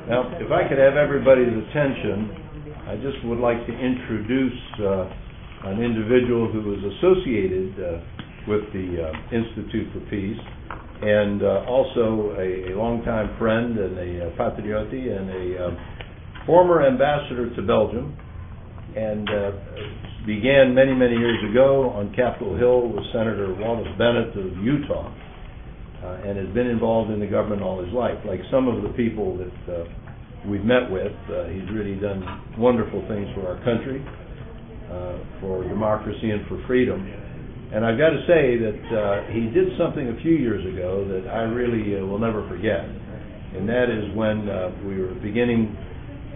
Now, if I could have everybody's attention, I just would like to introduce an individual who is associated with the Institute for Peace, and also a longtime friend and a patrioti and a former ambassador to Belgium, and began many, many years ago on Capitol Hill with Senator Wallace Bennett of Utah, and has been involved in the government all his life. Like some of the people that we've met with, he's really done wonderful things for our country, for democracy and for freedom. And I've got to say that he did something a few years ago that I really will never forget, and that is when we were beginning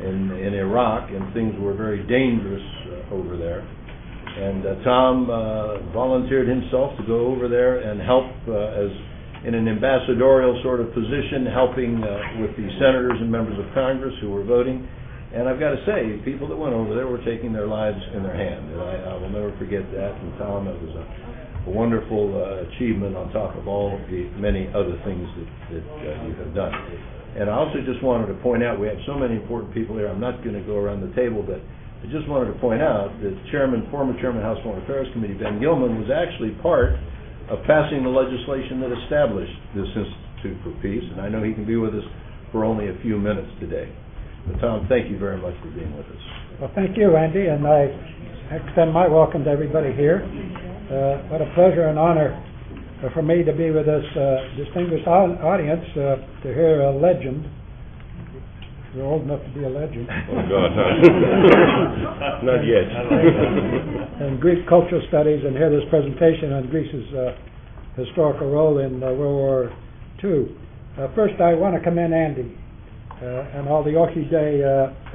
in Iraq and things were very dangerous over there. And Tom volunteered himself to go over there and help as in an ambassadorial sort of position, helping with the senators and members of Congress who were voting. And I've got to say, people that went over there were taking their lives in their hand. And I will never forget that. And Tom, it was a wonderful achievement on top of all of the many other things that you have done. And I also just wanted to point out, we have so many important people here, I'm not going to go around the table, but I just wanted to point out that former Chairman House Foreign Affairs Committee, Ben Gilman, was actually part of passing the legislation that established this Institute for Peace, and I know he can be with us for only a few minutes today. But Tom, thank you very much for being with us. Well, thank you, Andy, and I extend my welcome to everybody here. What a pleasure and honor for me to be with this distinguished audience to hear a legend. You're old enough to be a legend. Oh, God, not yet. In Greek cultural studies, and hear this presentation on Greece's historical role in World War II. First, I want to commend Andy and all the Orchid Day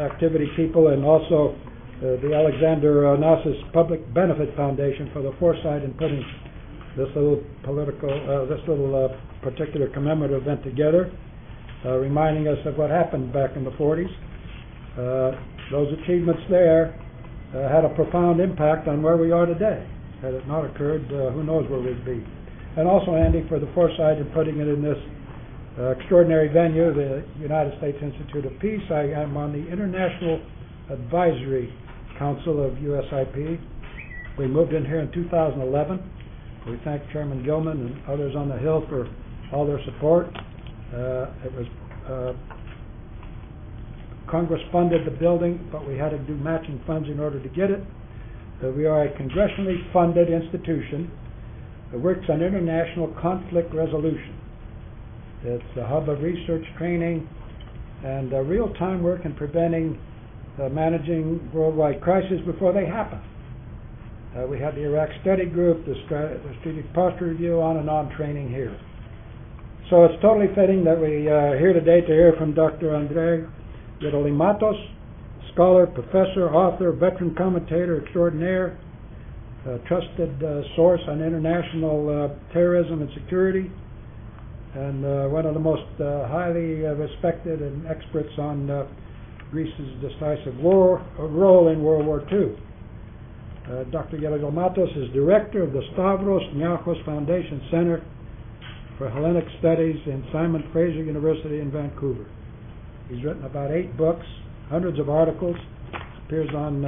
activity people, and also the Alexander Onassis Public Benefit Foundation for the foresight in putting this little particular commemorative event together, reminding us of what happened back in the 40s. Those achievements there had a profound impact on where we are today. Had it not occurred, who knows where we'd be. And also, Andy, for the foresight in putting it in this extraordinary venue, the United States Institute of Peace. I am on the International Advisory Council of USIP. We moved in here in 2011. We thank Chairman Gilman and others on the Hill for all their support. It was Congress funded the building, but we had to do matching funds in order to get it. We are a congressionally funded institution that works on international conflict resolution. It's a hub of research, training, and real-time work in preventing, managing worldwide crises before they happen. We have the Iraq Study Group, the Strategic Posture Review, on and on training here. So it's totally fitting that we are here today to hear from Dr. Andrei Gerolymatos, scholar, professor, author, veteran commentator extraordinaire, trusted source on international terrorism and security, and one of the most highly respected and experts on Greece's decisive role in World War II. Dr. Gerolymatos is director of the Stavros Niarchos Foundation Center for Hellenic Studies in Simon Fraser University in Vancouver. He's written about 8 books, hundreds of articles, appears on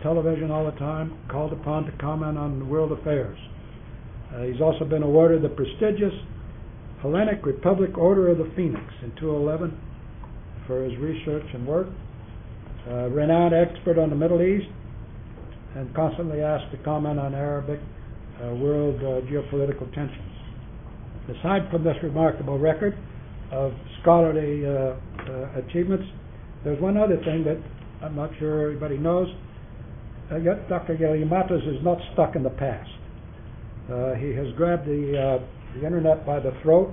television all the time, called upon to comment on world affairs. He's also been awarded the prestigious Hellenic Republic Order of the Phoenix in 2011 for his research and work. Renowned expert on the Middle East, and constantly asked to comment on Arabic world geopolitical tensions. Aside from this remarkable record of scholarly achievements, there's one other thing that I'm not sure everybody knows. Dr. Gerolymatos is not stuck in the past. He has grabbed the internet by the throat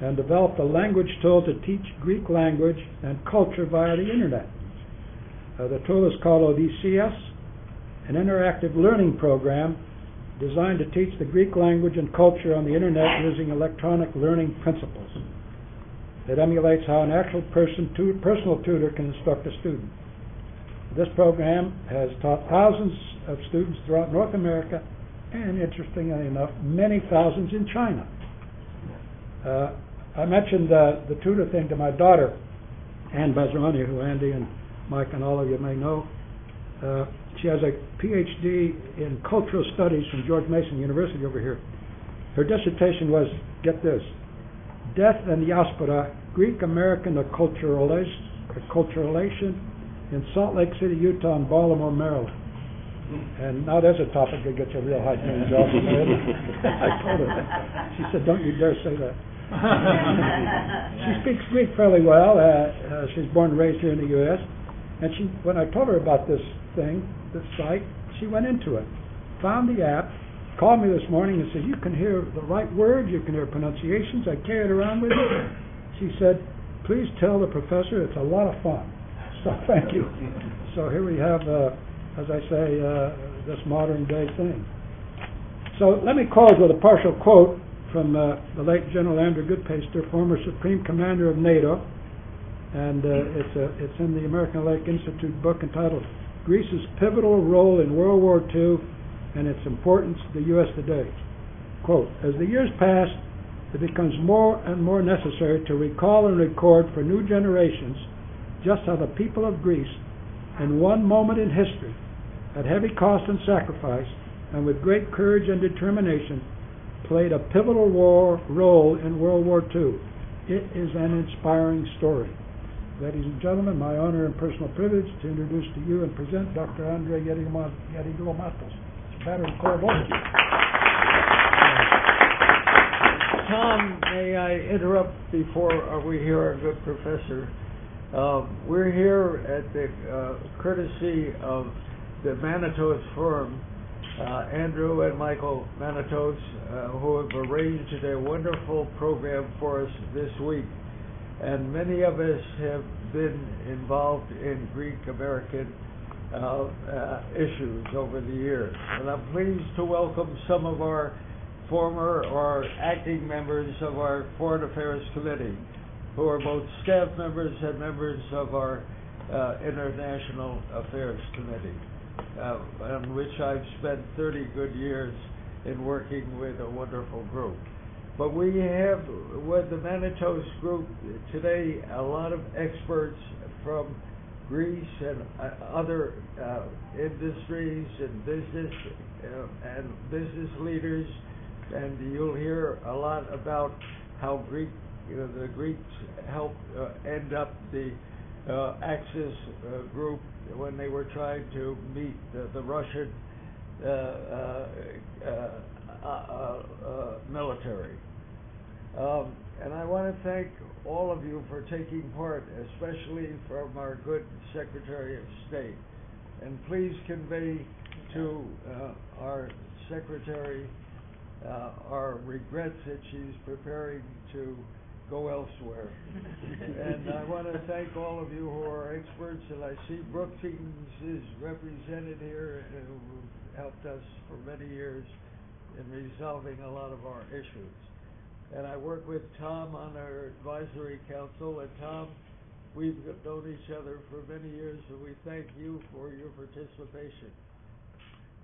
and developed a language tool to teach Greek language and culture via the internet. The tool is called Odysseus, an interactive learning program designed to teach the Greek language and culture on the internet using electronic learning principles. It emulates how an actual personal tutor can instruct a student. This program has taught thousands of students throughout North America and, interestingly enough, many thousands in China. I mentioned the tutor thing to my daughter Ann Bazrani, who Andy and Mike and all of you may know. She has a PhD in cultural studies from George Mason University over here. Her dissertation was, get this, Death and Diaspora, Greek-American Acculturation in Salt Lake City, Utah, and Baltimore, Maryland. And now there's a topic that gets a real high-paying job. I told her. She said, don't you dare say that. She speaks Greek fairly well. She's born and raised here in the U.S. And when I told her about this thing, this site, she went into it, found the app, called me this morning and said, you can hear the right words, you can hear pronunciations. I carry it around with me. She said, please tell the professor it's a lot of fun. So thank you. So here we have, as I say, this modern day thing. So let me close with a partial quote from the late General Andrew Goodpaster, former Supreme Commander of NATO, and it's in the American Lake Institute book entitled Greece's Pivotal Role in World War II and Its Importance to the U.S. Today. Quote, as the years pass, it becomes more and more necessary to recall and record for new generations just how the people of Greece, in one moment in history, at heavy cost and sacrifice, and with great courage and determination, played a pivotal role in World War II. It is an inspiring story. Ladies and gentlemen, my honor and personal privilege to introduce to you and present Dr. Andrei Gerolymatos. It's better than Corvoski. Tom, may I interrupt before we hear our good professor? We're here at the courtesy of the Manitos firm, Andrew and Michael Manitos, who have arranged a wonderful program for us this week. And many of us have been involved in Greek-American issues over the years. And I'm pleased to welcome some of our former or acting members of our Foreign Affairs Committee, who are both staff members and members of our International Affairs Committee, on which I've spent 30 good years in working with a wonderful group. But we have, with the Manitos group today, a lot of experts from Greece and other industries and business leaders, and you'll hear a lot about how the Greeks helped end up the Axis group when they were trying to meet the Russian military. And I want to thank all of you for taking part, especially from our good Secretary of State. And please convey to our Secretary our regrets that she's preparing to go elsewhere. And I want to thank all of you who are experts, and I see Brookings is represented here, who helped us for many years in resolving a lot of our issues. And I work with Tom on our advisory council, and Tom, we've known each other for many years, and we thank you for your participation.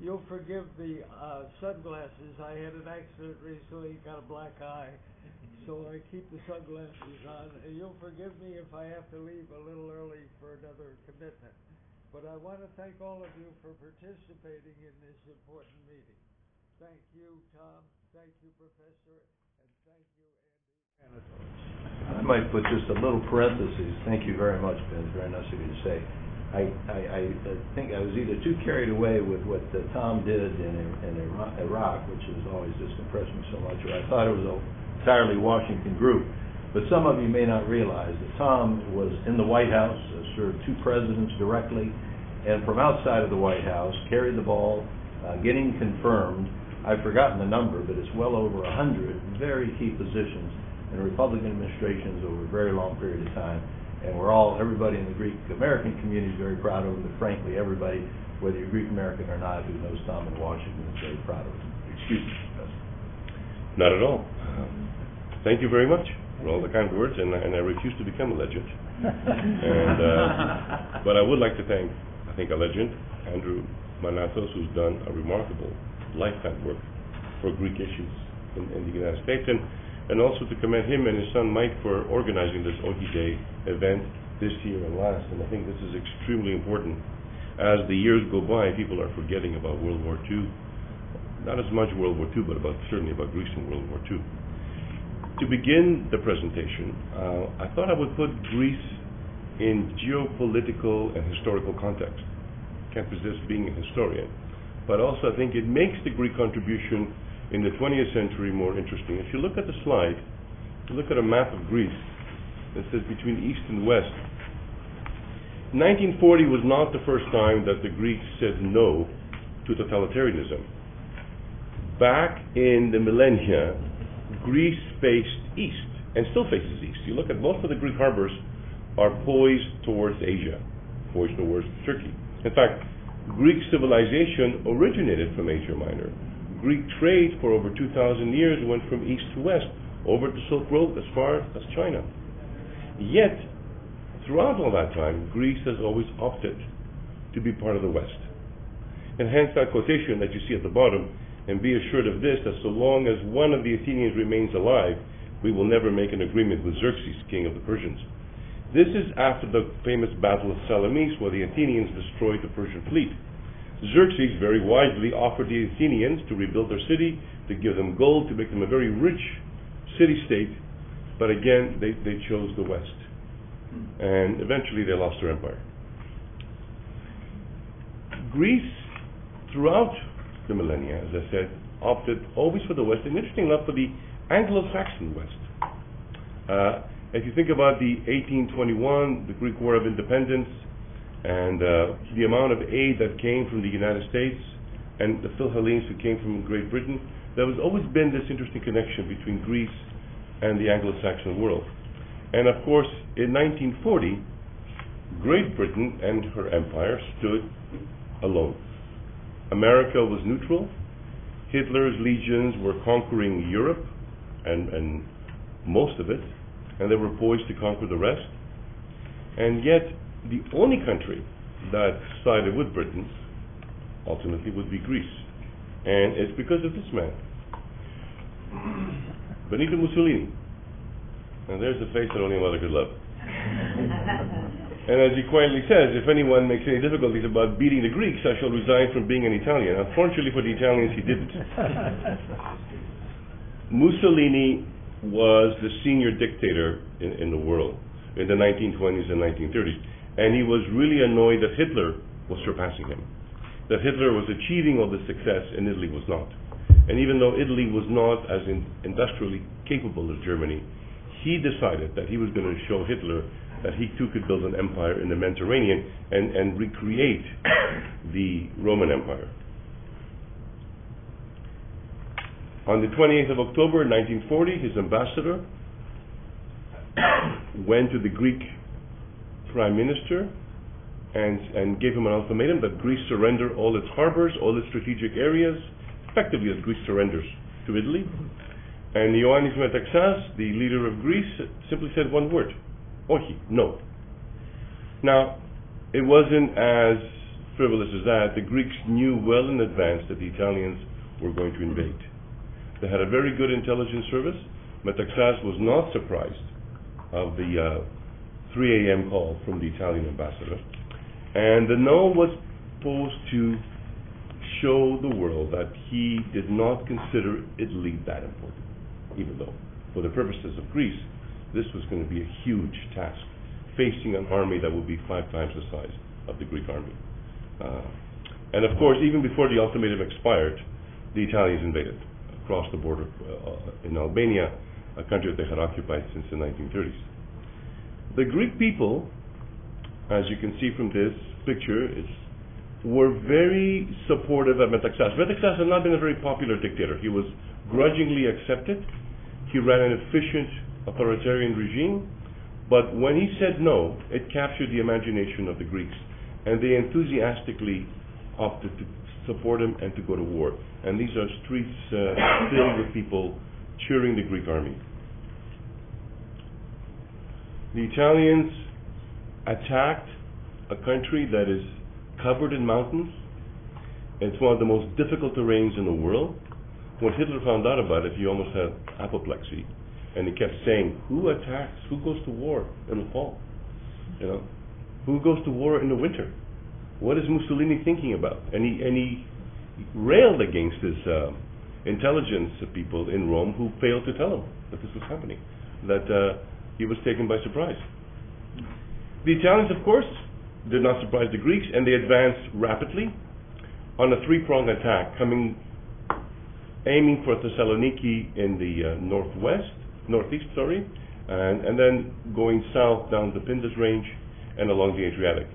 You'll forgive the sunglasses. I had an accident recently, got a black eye, so I keep the sunglasses on. And you'll forgive me if I have to leave a little early for another commitment. But I want to thank all of you for participating in this important meeting. Thank you, Tom. Thank you, Professor. And thank you, Andy. I might put just a little parenthesis. Thank you very much, Ben. It's very nice of you to say. I think I was either too carried away with what Tom did in Iraq, which has always just impressed me so much, or I thought it was an entirely Washington group. But some of you may not realize that Tom was in the White House, served two presidents directly, and from outside of the White House carried the ball, getting confirmed. I've forgotten the number, but it's well over 100 very key positions in Republican administrations over a very long period of time. And everybody in the Greek-American community is very proud of him, but frankly, everybody, whether you're Greek-American or not, who knows Tom in Washington is very proud of him. Excuse me, Professor. Not at all. Thank you very much for all the kind words, and I refuse to become a legend. But I would like to thank, a legend, Andrew Manitos, who's done a remarkable lifetime work for Greek issues in the United States. And and also to commend him and his son Mike for organizing this Ohi Day event this year and last. And I think this is extremely important. As the years go by, people are forgetting about World War II. Not as much World War II, but certainly about Greece and World War II. To begin the presentation, I thought I would put Greece in geopolitical and historical context. Can't resist being a historian. But also I think it makes the Greek contribution in the 20th century more interesting. If you look at the slide, if you look at a map of Greece that says between East and West, 1940 was not the first time that the Greeks said no to totalitarianism. Back in the millennia, Greece faced east and still faces east. You look at most of the Greek harbors are poised towards Asia, poised towards Turkey. In fact, Greek civilization originated from Asia Minor. Greek trade for over 2,000 years went from east to west, over the Silk Road as far as China. Yet, throughout all that time, Greece has always opted to be part of the West. And hence that quotation that you see at the bottom, and be assured of this, that so long as one of the Athenians remains alive, we will never make an agreement with Xerxes, king of the Persians. This is after the famous Battle of Salamis, where the Athenians destroyed the Persian fleet. Xerxes very wisely offered the Athenians to rebuild their city, to give them gold, to make them a very rich city-state, but again, they chose the West. And eventually they lost their empire. Greece, throughout the millennia, as I said, opted always for the West, and interestingly enough, for the Anglo-Saxon West. If you think about the 1821, the Greek War of Independence, and the amount of aid that came from the United States and the Philhellenes who came from Great Britain, there has always been this interesting connection between Greece and the Anglo-Saxon world. And of course, in 1940, Great Britain and her empire stood alone. America was neutral. Hitler's legions were conquering Europe and most of it, and they were poised to conquer the rest. And yet, the only country that sided with Britain ultimately would be Greece. And it's because of this man, Benito Mussolini. And there's the face that only a mother could love. And as he quietly says, if anyone makes any difficulties about beating the Greeks, I shall resign from being an Italian. Unfortunately for the Italians, he didn't. Mussolini was the senior dictator in the world in the 1920s and 1930s. And he was really annoyed that Hitler was surpassing him, that Hitler was achieving all this success and Italy was not. And even though Italy was not as industrially capable as Germany, he decided that he was going to show Hitler that he too could build an empire in the Mediterranean and recreate the Roman Empire. On the 28th of October 1940, his ambassador went to the Greek Prime Minister and gave him an ultimatum that Greece surrender all its harbors, all its strategic areas, effectively as Greece surrenders to Italy. And Ioannis Metaxas, the leader of Greece, simply said one word: Ohi, no. Now, it wasn't as frivolous as that. The Greeks knew well in advance that the Italians were going to invade. They had a very good intelligence service. Metaxas was not surprised of the 3 a.m. call from the Italian ambassador. And the no was supposed to show the world that he did not consider Italy that important, even though, for the purposes of Greece, this was going to be a huge task, facing an army that would be 5 times the size of the Greek army. And of course, even before the ultimatum expired, the Italians invaded across the border in Albania, a country that they had occupied since the 1930s. The Greek people, as you can see from this picture, were very supportive of Metaxas. Metaxas had not been a very popular dictator. He was grudgingly accepted. He ran an efficient authoritarian regime, but when he said no, it captured the imagination of the Greeks, and they enthusiastically opted to support him and to go to war. And these are streets filled with people cheering the Greek army. The Italians attacked a country that is covered in mountains. It's one of the most difficult terrains in the world. When Hitler found out about it, he almost had apoplexy. And he kept saying, who attacks? Who goes to war in the fall? You know, who goes to war in the winter? What is Mussolini thinking about? And he railed against his intelligence people in Rome who failed to tell him that this was happening, that he was taken by surprise. The Italians, of course, did not surprise the Greeks, and they advanced rapidly on a three-pronged attack, aiming for Thessaloniki in the northeast, and then going south down the Pindus Range and along the Adriatic.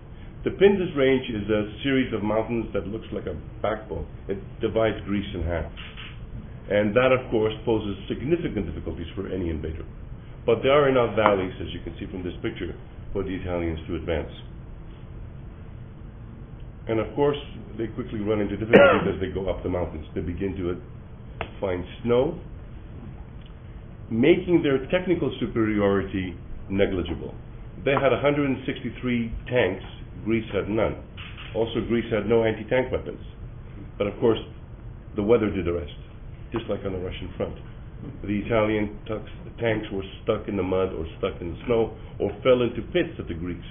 The Pindus Range is a series of mountains that looks like a backbone. It divides Greece in half. And that, of course, poses significant difficulties for any invader. But there are enough valleys, as you can see from this picture, for the Italians to advance. And of course, they quickly run into difficulties as they go up the mountains. They begin to find snow, making their technical superiority negligible. They had 163 tanks. Greece had none. Also, Greece had no anti-tank weapons. But of course, the weather did the rest, just like on the Russian front. The Italian tanks were stuck in the mud or stuck in the snow or fell into pits that the Greeks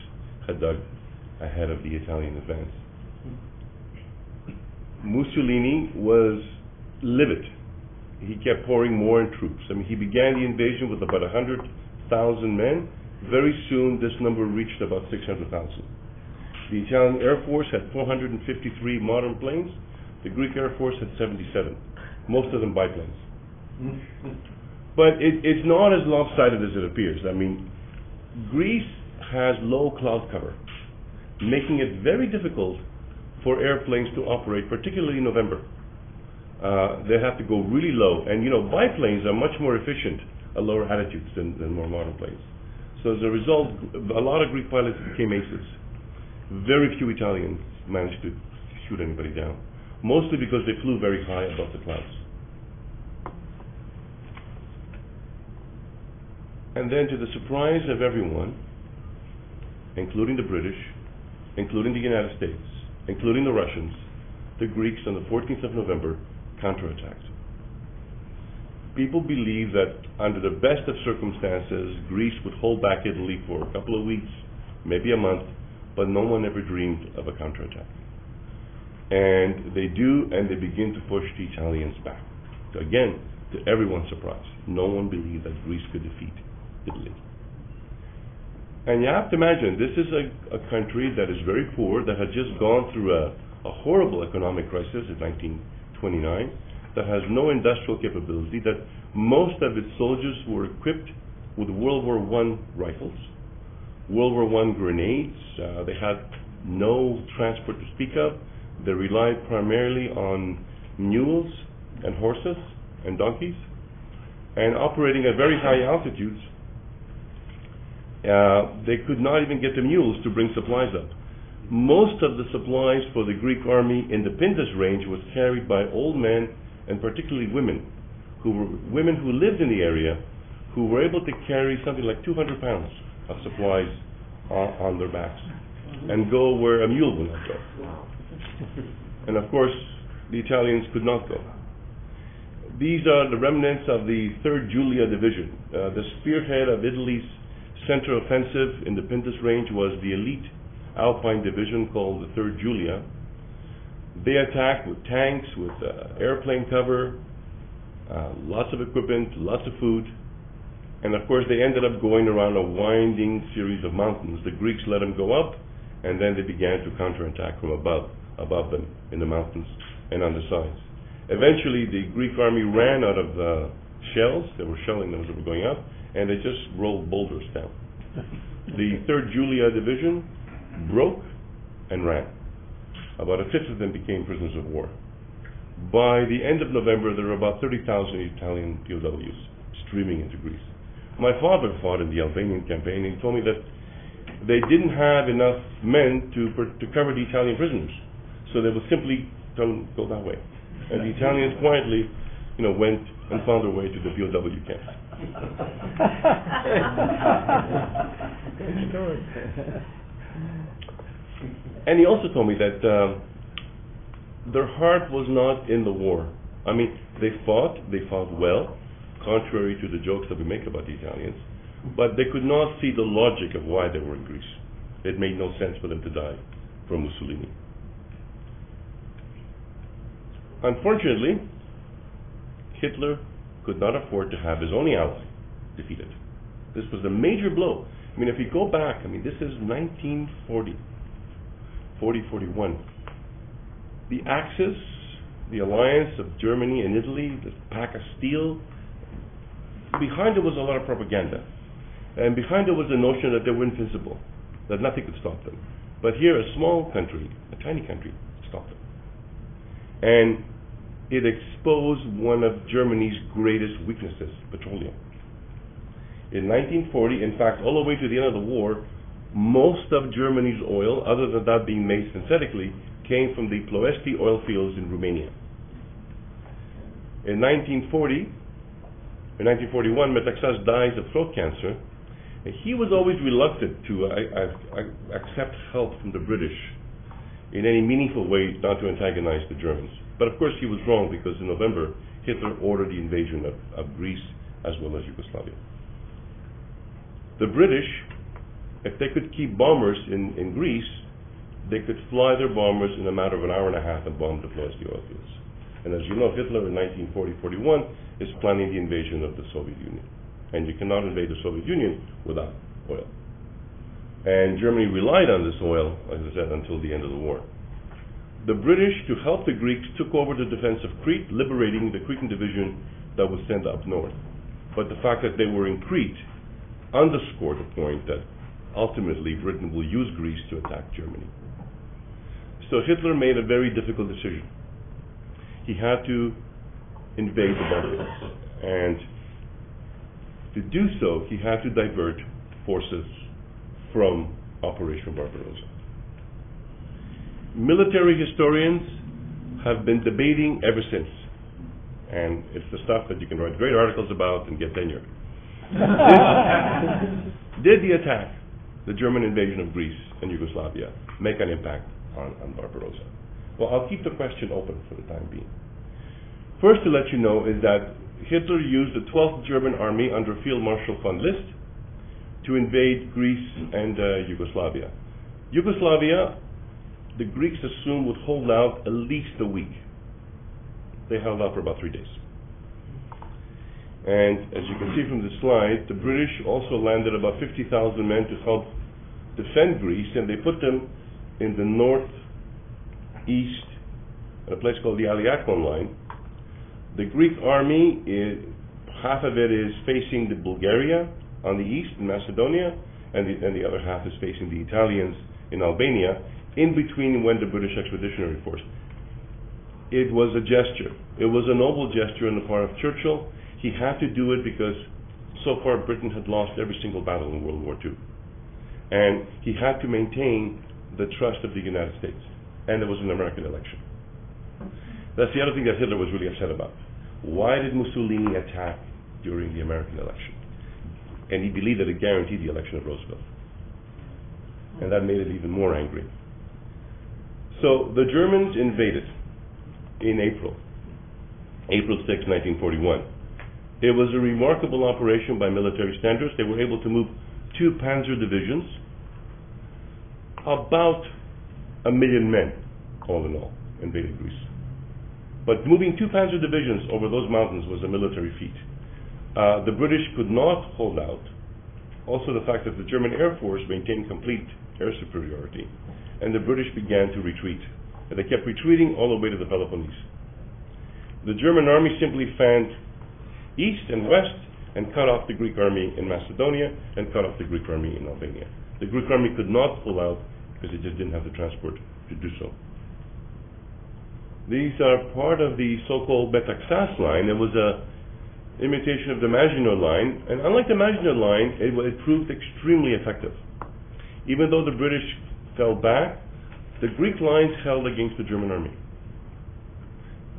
had dug ahead of the Italian advance. Mussolini was livid. He kept pouring more in troops. I mean, he began the invasion with about 100,000 men. Very soon, this number reached about 600,000. The Italian Air Force had 453 modern planes. The Greek Air Force had 77, most of them biplanes. But it's not as lopsided as it appears. I mean, Greece has low cloud cover, making it very difficult for airplanes to operate, particularly in November. They have to go really low. And, you know, biplanes are much more efficient at lower altitudes than more modern planes. So as a result, a lot of Greek pilots became aces. Very few Italians managed to shoot anybody down, mostly because they flew very high above the clouds. And then, to the surprise of everyone, including the British, including the United States, including the Russians, the Greeks on the 14th of November counterattacked. People believe that under the best of circumstances, Greece would hold back Italy for a couple of weeks, maybe a month, but no one ever dreamed of a counterattack. And they do, and they begin to push the Italians back. So again, to everyone's surprise, no one believed that Greece could defeat Italy. And you have to imagine, this is a country that is very poor, that had just gone through a horrible economic crisis in 1929, that has no industrial capability, that most of its soldiers were equipped with World War I rifles, World War I grenades. They had no transport to speak of. They relied primarily on mules and horses and donkeys, and operating at very high altitudes, they could not even get the mules to bring supplies up. Most of the supplies for the Greek army in the Pindus range was carried by old men, and particularly women who lived in the area, who were able to carry something like 200 pounds of supplies on their backs and go where a mule would not go. And of course, the Italians could not go. These are the remnants of the 3rd Julia Division. The spearhead of Italy's center offensive in the Pindus range was the elite Alpine division called the 3rd Julia. They attacked with tanks, with airplane cover, lots of equipment, lots of food, and of course they ended up going around a winding series of mountains. The Greeks let them go up, and then they began to counterattack from above them in the mountains and on the sides. Eventually the Greek army ran out of shells. They were shelling them as they were going up, and they just rolled boulders down. The 3rd Julia division broke and ran. About a fifth of them became prisoners of war. By the end of November, there were about 30,000 Italian POWs streaming into Greece. My father fought in the Albanian campaign, and he told me that they didn't have enough men to cover the Italian prisoners, so they would simply tell them, go that way. And the Italians quietly, went and found their way to the POW camp. Good story. And he also told me that their heart was not in the war. I mean, they fought well, contrary to the jokes that we make about the Italians, but they could not see the logic of why they were in Greece. It made no sense for them to die for Mussolini. Unfortunately, Hitler could not afford to have his only ally defeated. This was a major blow. I mean, if you go back, this is 1940, 41. The Axis, the alliance of Germany and Italy, the pack of steel, behind it was a lot of propaganda. And behind it was the notion that they were invincible, that nothing could stop them. But here, a small country, a tiny country, stopped them. And it exposed one of Germany's greatest weaknesses, petroleum. In 1940, in fact, all the way to the end of the war, most of Germany's oil, other than that being made synthetically, came from the Ploesti oil fields in Romania. In 1941, Metaxas dies of throat cancer, and he was always reluctant to accept help from the British in any meaningful way, not to antagonize the Germans. But of course he was wrong, because in November, Hitler ordered the invasion of Greece as well as Yugoslavia. The British, if they could keep bombers in Greece, they could fly their bombers in a matter of an hour and a half and bomb the Ploesti oil fields. And as you know, Hitler in 1940-41 is planning the invasion of the Soviet Union. And you cannot invade the Soviet Union without oil. And Germany relied on this oil, as I said, until the end of the war. The British, to help the Greeks, took over the defense of Crete, liberating the Cretan division that was sent up north. But the fact that they were in Crete underscored the point that ultimately Britain will use Greece to attack Germany. So Hitler made a very difficult decision. He had to invade the Balkans, and to do so, he had to divert forces from Operation Barbarossa. Military historians have been debating ever since, and it's the stuff that you can write great articles about and get tenure. Did the attack, the German invasion of Greece and Yugoslavia, make an impact on Barbarossa? Well, I'll keep the question open for the time being. First, to let you know is that Hitler used the 12th German Army under Field Marshal von List to invade Greece and Yugoslavia. Yugoslavia, the Greeks assumed, would hold out at least a week. They held out for about 3 days. And as you can see from the slide, the British also landed about 50,000 men to help defend Greece, and they put them in the northeast, at a place called the Aliakon line. The Greek army, half of it is facing the Bulgaria on the east, in Macedonia, and the other half is facing the Italians in Albania, in between when the British Expeditionary Force. It was a gesture. It was a noble gesture on the part of Churchill. He had to do it because so far Britain had lost every single battle in World War II. And he had to maintain the trust of the United States. And there was an American election. That's the other thing that Hitler was really upset about. Why did Mussolini attack during the American election? And he believed that it guaranteed the election of Roosevelt. And that made it even more angry. So the Germans invaded in April 6, 1941. It was a remarkable operation by military standards. They were able to move 2 panzer divisions, about 1 million men, all in all, invaded Greece. But moving 2 panzer divisions over those mountains was a military feat. The British could not hold out. Also the fact that the German Air Force maintained complete air superiority, and the British began to retreat. And they kept retreating all the way to the Peloponnese. The German army simply fanned east and west and cut off the Greek army in Macedonia and cut off the Greek army in Albania. The Greek army could not pull out because it just didn't have the transport to do so. These are part of the so-called Metaxas line. It was an imitation of the Maginot line, and unlike the Maginot line, it proved extremely effective. Even though the British fell back, the Greek lines held against the German army.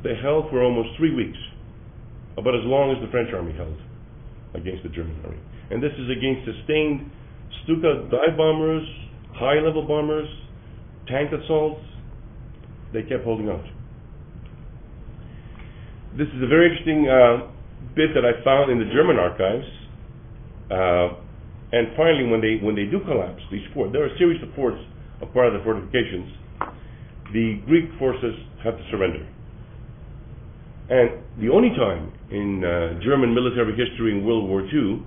They held for almost 3 weeks, about as long as the French army held against the German army. And this is against sustained Stuka dive bombers, high-level bombers, tank assaults. They kept holding out. This is a very interesting bit that I found in the German archives, and finally, when they do collapse, these forts, there are a series of forts, a part of the fortifications. The Greek forces have to surrender, and the only time in German military history in World War II,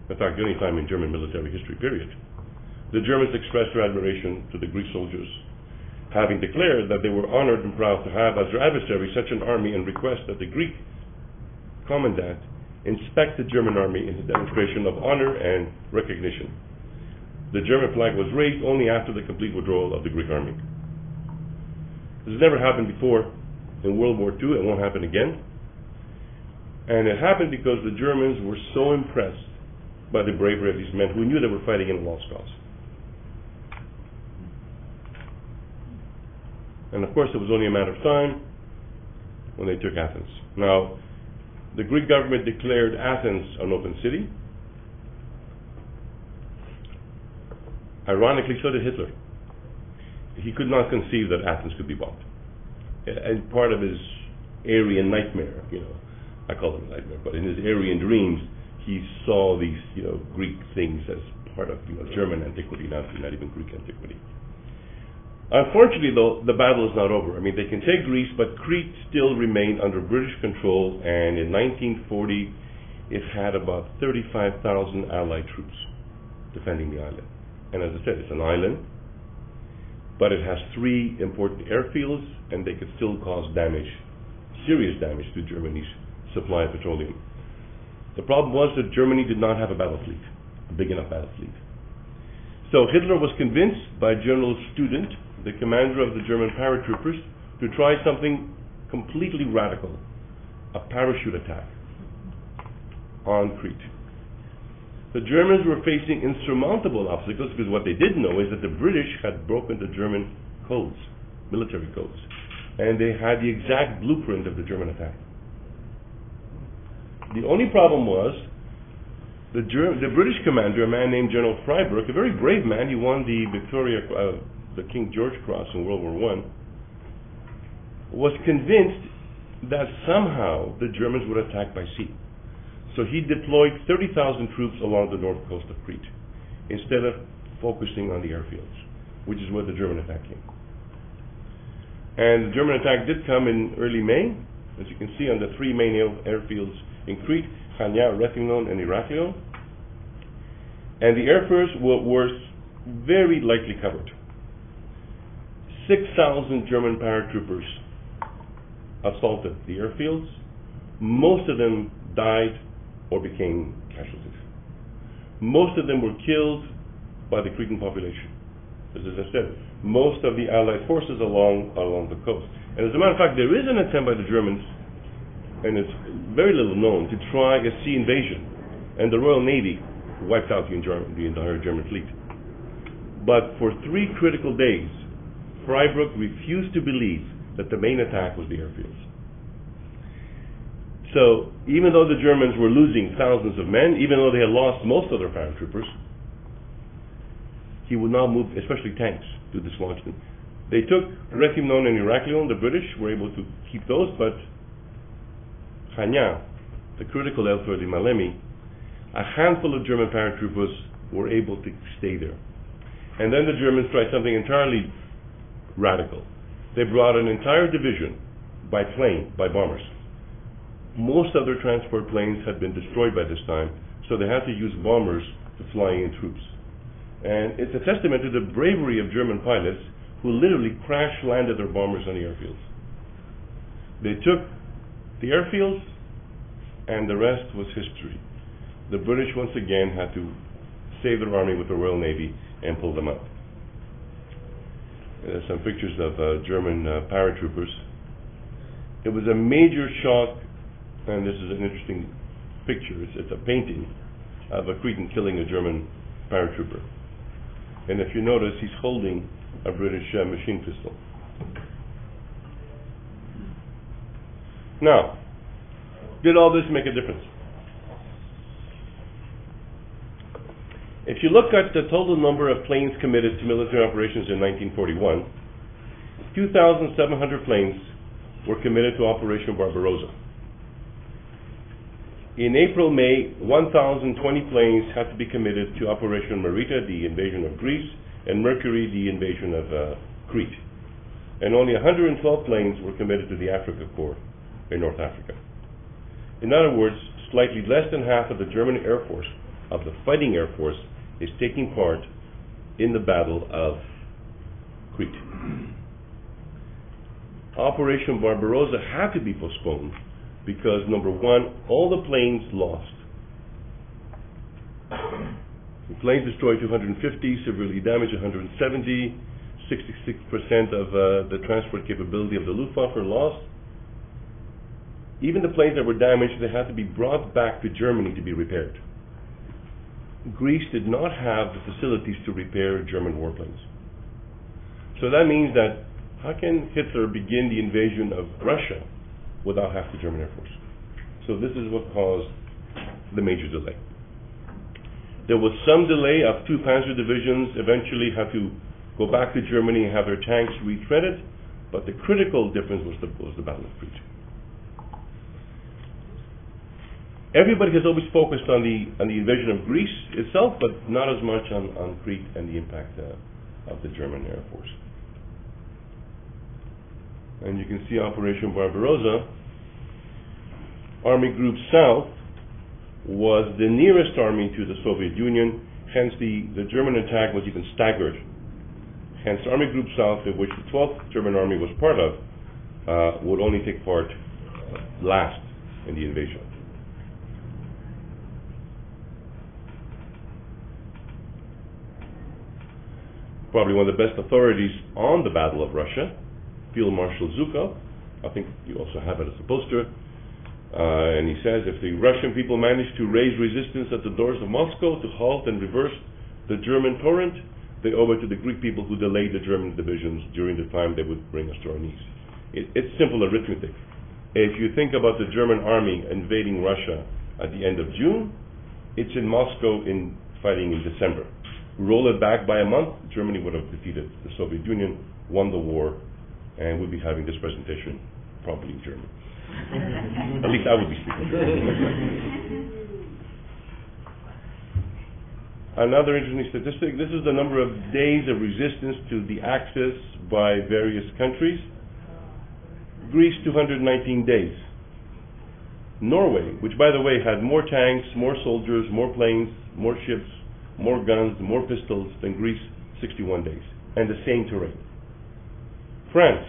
in fact, the only time in German military history, period, the Germans expressed their admiration to the Greek soldiers, having declared that they were honored and proud to have as their adversary such an army, and request that the Greek commandant inspect the German army in a demonstration of honor and recognition. The German flag was raised only after the complete withdrawal of the Greek army. This has never happened before in World War II. It won't happen again. And it happened because the Germans were so impressed by the bravery of these men who knew they were fighting in a lost cause. And of course, it was only a matter of time when they took Athens. Now, the Greek government declared Athens an open city. Ironically, so did Hitler. He could not conceive that Athens could be bought. And part of his Aryan nightmare, I call them a nightmare, but in his Aryan dreams, he saw these, Greek things as part of, German antiquity, not even Greek antiquity. Unfortunately, though, the battle is not over. I mean, they can take Greece, but Crete still remained under British control, and in 1940, it had about 35,000 Allied troops defending the island. And as I said, it's an island, but it has 3 important airfields, and they could still cause damage, serious damage to Germany's supply of petroleum. The problem was that Germany did not have a battle fleet, a big enough battle fleet. So Hitler was convinced by General Student, the commander of the German paratroopers, to try something completely radical, a parachute attack on Crete. The Germans were facing insurmountable obstacles because what they didn't know is that the British had broken the German codes, military codes, and they had the exact blueprint of the German attack. The only problem was the British commander, a man named General Freiburg, a very brave man. He won the the King George Cross in World War I, was convinced that somehow the Germans would attack by sea. So he deployed 30,000 troops along the north coast of Crete instead of focusing on the airfields, which is where the German attack came. And the German attack did come in early May, as you can see on the 3 main airfields in Crete, Chania, Rethymnon, and Heraklion. And the airfields were very lightly covered. 6,000 German paratroopers assaulted the airfields. Most of them died or became casualties. Most of them were killed by the Cretan population. As I said, most of the Allied forces along the coast. And as a matter of fact, there is an attempt by the Germans, and it's very little known, to try a sea invasion. And the Royal Navy wiped out the entire German fleet. But for 3 critical days, Freiburg refused to believe that the main attack was the airfields. So, even though the Germans were losing thousands of men, even though they had lost most of their paratroopers, he would not move, especially tanks, to dislodge them. They took Rethymnon and Heraklion. The British were able to keep those, but Chania, the critical airfield in Malemi, a handful of German paratroopers were able to stay there. And then the Germans tried something entirely radical. They brought an entire division by plane, by bombers. Most of their transport planes had been destroyed by this time, so they had to use bombers to fly in troops. And it's a testament to the bravery of German pilots who literally crash-landed their bombers on the airfields. They took the airfields, and the rest was history. The British once again had to save their army with the Royal Navy and pull them out. There's some pictures of German paratroopers. It was a major shock, and this is an interesting picture. It's a painting of a Cretan killing a German paratrooper. And if you notice, he's holding a British machine pistol. Now, did all this make a difference? If you look at the total number of planes committed to military operations in 1941, 2,700 planes were committed to Operation Barbarossa. In April, May, 1,020 planes had to be committed to Operation Marita, the invasion of Greece, and Mercury, the invasion of Crete. And only 112 planes were committed to the Africa Corps in North Africa. In other words, slightly less than half of the German Air Force, of the fighting Air Force, is taking part in the Battle of Crete. Operation Barbarossa had to be postponed because, number one, all the planes lost. The planes destroyed 250, severely damaged 170, 66% of the transport capability of the Luftwaffe lost. Even the planes that were damaged, they had to be brought back to Germany to be repaired. Greece did not have the facilities to repair German warplanes. So that means that how can Hitler begin the invasion of Russia without half the German Air Force? So this is what caused the major delay. There was some delay of 2 panzer divisions eventually had to go back to Germany and have their tanks retreaded, but the critical difference was the Battle of Crete. Everybody has always focused on the invasion of Greece itself, but not as much on Crete and the impact of the German Air Force. And you can see Operation Barbarossa. Army Group South was the nearest army to the Soviet Union, hence the German attack was even staggered. Hence Army Group South, in which the 12th German Army was part of, would only take part last in the invasion. Probably one of the best authorities on the Battle of Russia, Field Marshal Zhukov. I think you also have it as a poster. And he says, if the Russian people manage to raise resistance at the doors of Moscow to halt and reverse the German torrent, they owe it to the Greek people who delayed the German divisions during the time they would bring us to our knees. It's simple arithmetic. If you think about the German army invading Russia at the end of June, it's in Moscow fighting in December. Roll it back by a month, Germany would have defeated the Soviet Union, won the war, and we'd be having this presentation probably in German. At least I would be speaking. Another interesting statistic, this is the number of days of resistance to the Axis by various countries. Greece, 219 days. Norway, which by the way had more tanks, more soldiers, more planes, more ships, more guns, more pistols than Greece, 61 days, and the same terrain. France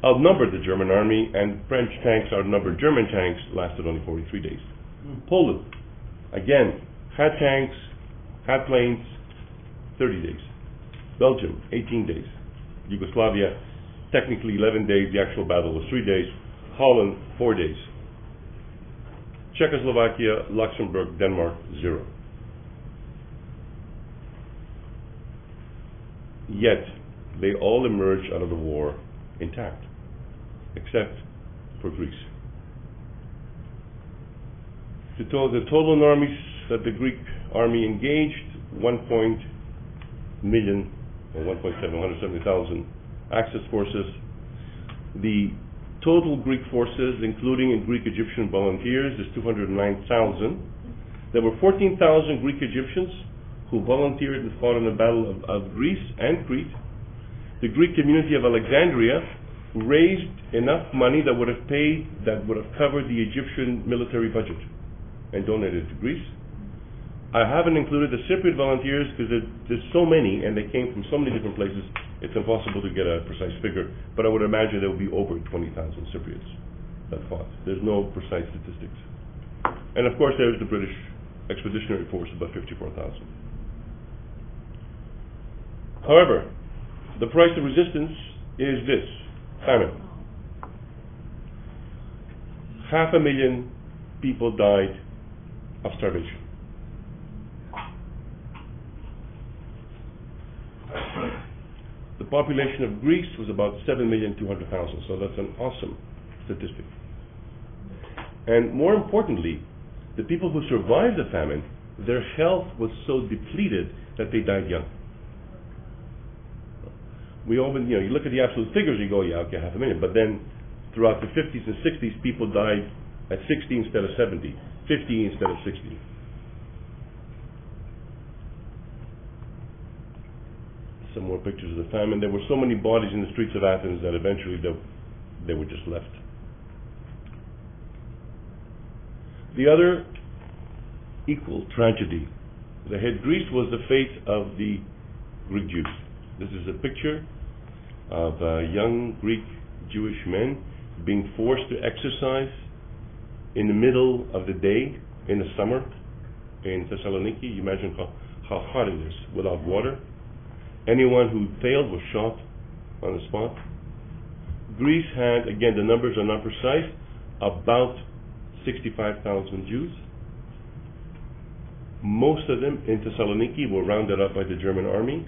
outnumbered the German army, and French tanks outnumbered German tanks, lasted only 43 days. Poland, again, had tanks, had planes, 30 days. Belgium, 18 days. Yugoslavia, technically 11 days, the actual battle was 3 days. Holland, 4 days. Czechoslovakia, Luxembourg, Denmark, 0. Yet, they all emerged out of the war intact, except for Greece. The total armies that the Greek army engaged, 170,000 Axis forces. The total Greek forces, including Greek Egyptian volunteers, is 209,000. There were 14,000 Greek Egyptians who volunteered and fought in the Battle of Greece and Crete. The Greek community of Alexandria raised enough money that would have covered the Egyptian military budget and donated it to Greece. I haven't included the Cypriot volunteers because there's so many and they came from so many different places, it's impossible to get a precise figure, but I would imagine there would be over 20,000 Cypriots that fought. There's no precise statistics. And of course there's the British Expeditionary Force, about 54,000. However, the price of resistance is this: famine. 500,000 people died of starvation. The population of Greece was about 7,200,000, so that's an awesome statistic. And more importantly, the people who survived the famine, their health was so depleted that they died young. We often, you look at the absolute figures, you go, yeah, okay, 500,000. But then, throughout the 50s and 60s, people died at 60 instead of 70, 50 instead of 60. Some more pictures of the famine. There were so many bodies in the streets of Athens that eventually they were just left. The other equal tragedy that hit Greece was the fate of the Greek Jews. This is a picture of young Greek Jewish men being forced to exercise in the middle of the day in the summer in Thessaloniki. You imagine how hot it is without water. Anyone who failed was shot on the spot. Greece had, again, the numbers are not precise, about 65,000 Jews. Most of them in Thessaloniki were rounded up by the German army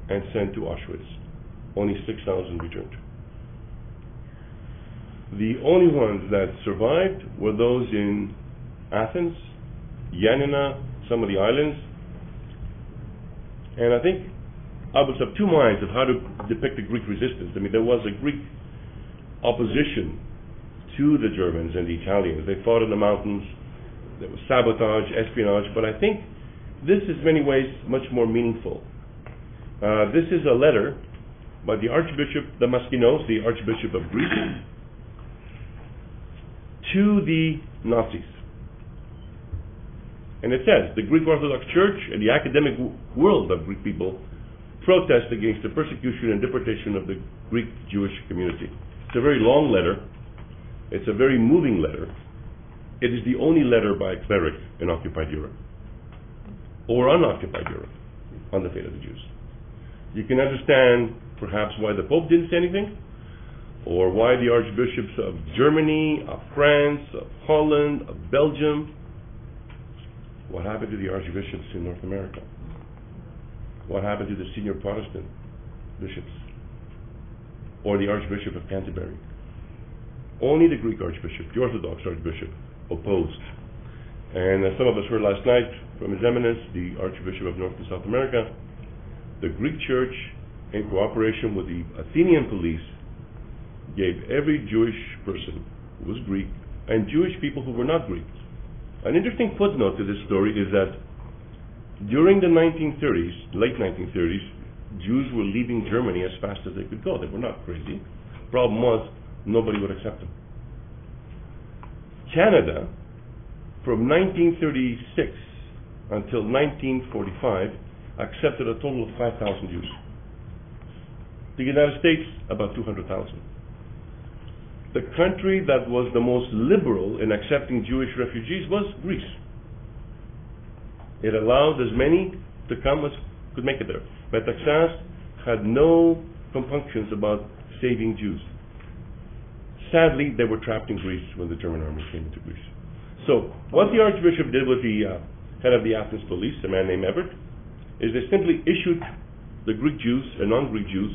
and sent to Auschwitz. Only 6,000 returned. The only ones that survived were those in Athens, Yanina, some of the islands. And I think I was of two minds of how to depict the Greek resistance. I mean, there was a Greek opposition to the Germans and the Italians. They fought in the mountains. There was sabotage, espionage, but I think this is in many ways much more meaningful. This is a letter by the Archbishop Damaskinos, the Archbishop of Greece, to the Nazis. And it says, the Greek Orthodox Church and the academic world of Greek people protest against the persecution and deportation of the Greek Jewish community. It's a very long letter. It's a very moving letter. It is the only letter by a cleric in occupied Europe or unoccupied Europe on the fate of the Jews. You can understand perhaps why the Pope didn't say anything, or why the archbishops of Germany, of France, of Holland, of Belgium. What happened to the archbishops in North America? What happened to the senior Protestant bishops? Or the Archbishop of Canterbury? Only the Greek Archbishop, the Orthodox Archbishop, opposed. And as some of us heard last night from His Eminence, the Archbishop of North and South America, the Greek Church, in cooperation with the Athenian police, gave every Jewish person who was Greek and Jewish people who were not Greek. An interesting footnote to this story is that during the 1930s, late 1930s, Jews were leaving Germany as fast as they could go. They were not crazy. The problem was, nobody would accept them. Canada, from 1936 until 1945, accepted a total of 5,000 Jews. The United States, about 200,000. The country that was the most liberal in accepting Jewish refugees was Greece. It allowed as many to come as could make it there. Metaxas had no compunctions about saving Jews. Sadly, they were trapped in Greece when the German army came into Greece. So, what the Archbishop did with the head of the Athens police, a man named Everett, is they simply issued the Greek Jews and non-Greek Jews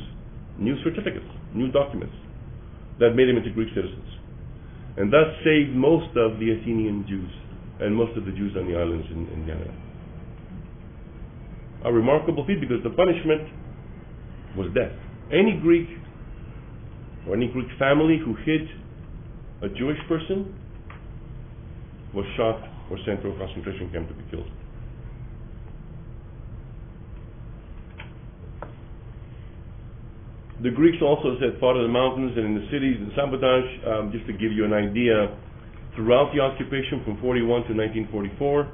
new certificates, new documents that made them into Greek citizens, and thus saved most of the Athenian Jews and most of the Jews on the islands in Canada. A remarkable feat, because the punishment was death. Any Greek or any Greek family who hid a Jewish person was shot or sent to a concentration camp to be killed. The Greeks also said fought in the mountains and in the cities and sabotage. Just to give you an idea, throughout the occupation from 41 to 1944,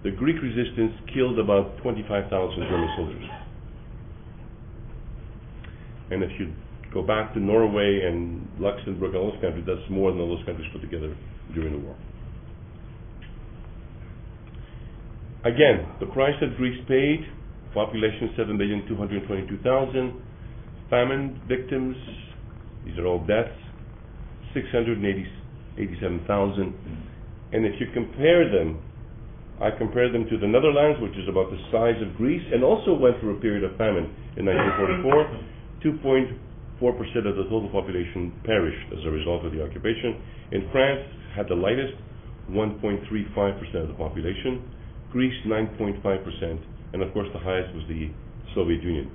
the Greek resistance killed about 25,000 German soldiers. And if you go back to Norway and Luxembourg and all those countries, that's more than all those countries put together during the war. Again, the price that Greece paid, population 7,222,000, famine victims, these are all deaths, 687,000. And if you compare them, I compare them to the Netherlands, which is about the size of Greece, and also went through a period of famine in 1944. 2.4% of the total population perished as a result of the occupation. In France, had the lightest, 1.35% of the population. Greece, 9.5%. And of course, the highest was the Soviet Union,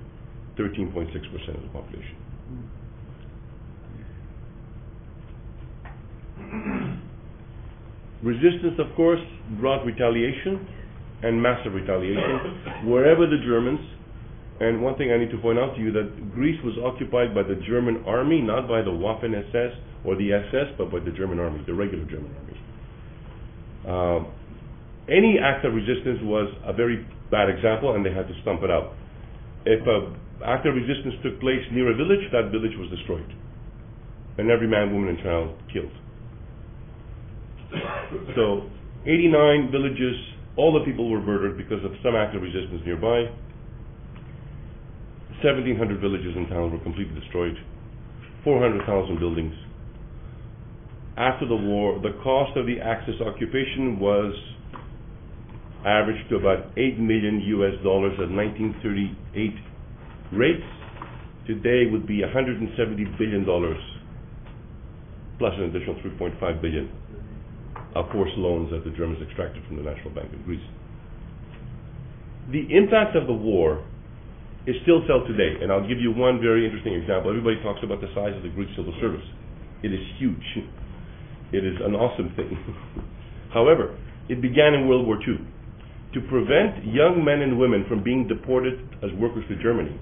13.6% of the population. Resistance, of course, brought retaliation, and massive retaliation, wherever the Germans, and one thing I need to point out to you, that Greece was occupied by the German army, not by the Waffen-SS or the SS, but by the German army, the regular German army. Any act of resistance was a very bad example, and they had to stomp it out. If an act of resistance took place near a village, that village was destroyed, and every man, woman, and child killed. So, 89 villages, all the people were murdered because of some act of resistance nearby. 1,700 villages and towns were completely destroyed. 400,000 buildings. After the war, the cost of the Axis occupation was averaged to about $8 million US at 1938 rates. Today would be $170 billion, plus an additional $3.5 billion of forced loans that the Germans extracted from the National Bank of Greece. The impact of the war is still felt today, and I'll give you one very interesting example. Everybody talks about the size of the Greek civil service. It is huge. It is an awesome thing. However, it began in World War II. To prevent young men and women from being deported as workers to Germany,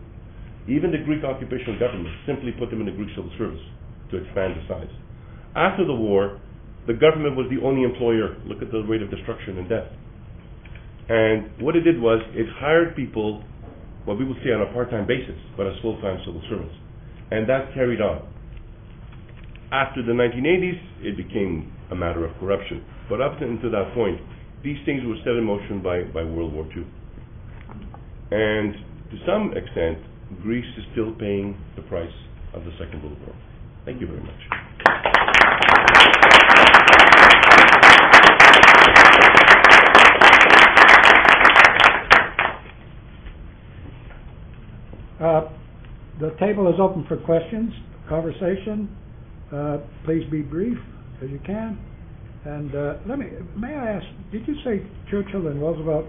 even the Greek occupational government simply put them in the Greek civil service to expand the size. After the war, the government was the only employer. Look at the rate of destruction and death. And what it did was, it hired people, what we would say on a part-time basis, but as full-time civil servants. And that carried on. After the 1980s, it became a matter of corruption. But up until that point, these things were set in motion by World War II. And to some extent, Greece is still paying the price of the Second World War. Thank you very much. The table is open for questions, conversation. Please be brief as you can. And may I ask, did you say Churchill and Roosevelt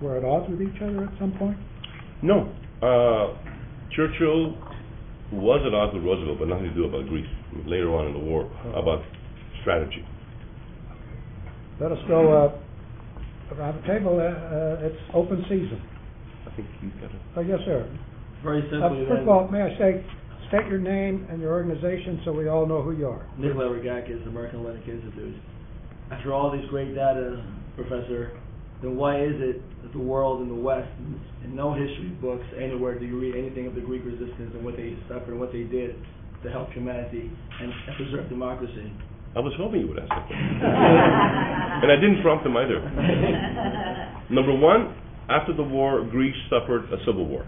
were at odds with each other at some point? No. Churchill was at odds with Roosevelt, but nothing to do about Greece. Later on in the war, about strategy. Let us go around the table. It's open season. I think you've got it. Oh, yes, sir. Very simply, first of all, may I say, state your name and your organization so we all know who you are. Nikolai Rogakis, American Hellenic Institute. After all these great data, Professor, then why is it that the world in the West, in no history books anywhere do you read anything of the Greek resistance and what they suffered and what they did to help humanity and preserve democracy? I was hoping you would ask that question. And I didn't prompt them either. Number one, after the war, Greece suffered a civil war,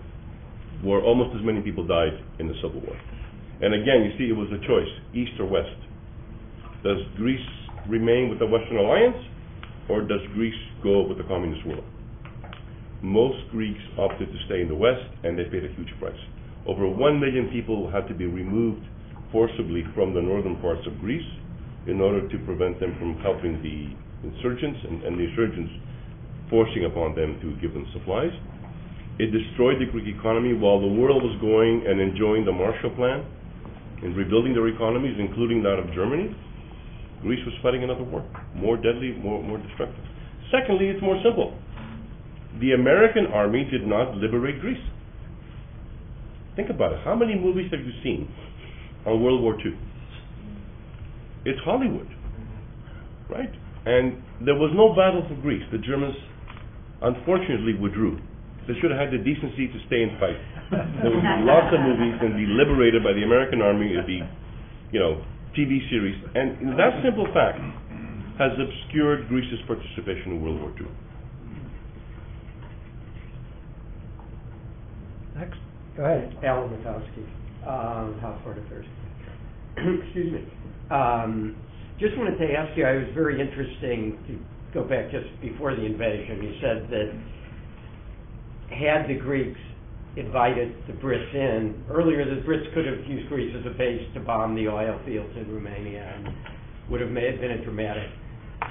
where almost as many people died in the civil war. And again, you see, it was a choice, East or West. Does Greece remain with the Western Alliance, or does Greece go with the communist world? Most Greeks opted to stay in the West, and they paid a huge price. Over 1 million people had to be removed forcibly from the northern parts of Greece in order to prevent them from helping the insurgents, and the insurgents forcing upon them to give them supplies. It destroyed the Greek economy while the world was going and enjoying the Marshal Plan and rebuilding their economies, including that of Germany. Greece was fighting another war, more deadly, more destructive. Secondly, it's more simple. The American army did not liberate Greece. Think about it. How many movies have you seen on World War II? It's Hollywood, right? And there was no battle for Greece. The Germans, unfortunately, withdrew. They should have had the decency to stay and fight. There would be lots of movies and be liberated by the American army. It'd be, TV series. And that simple fact has obscured Greece's participation in World War II. Next. Go ahead. Alan Matowski, House Foreign Affairs. Excuse me. Just wanted to ask you, it was very interesting to go back just before the invasion. You said that had the Greeks invited the Brits in, earlier the Brits could have used Greece as a base to bomb the oil fields in Romania, and would have been a dramatic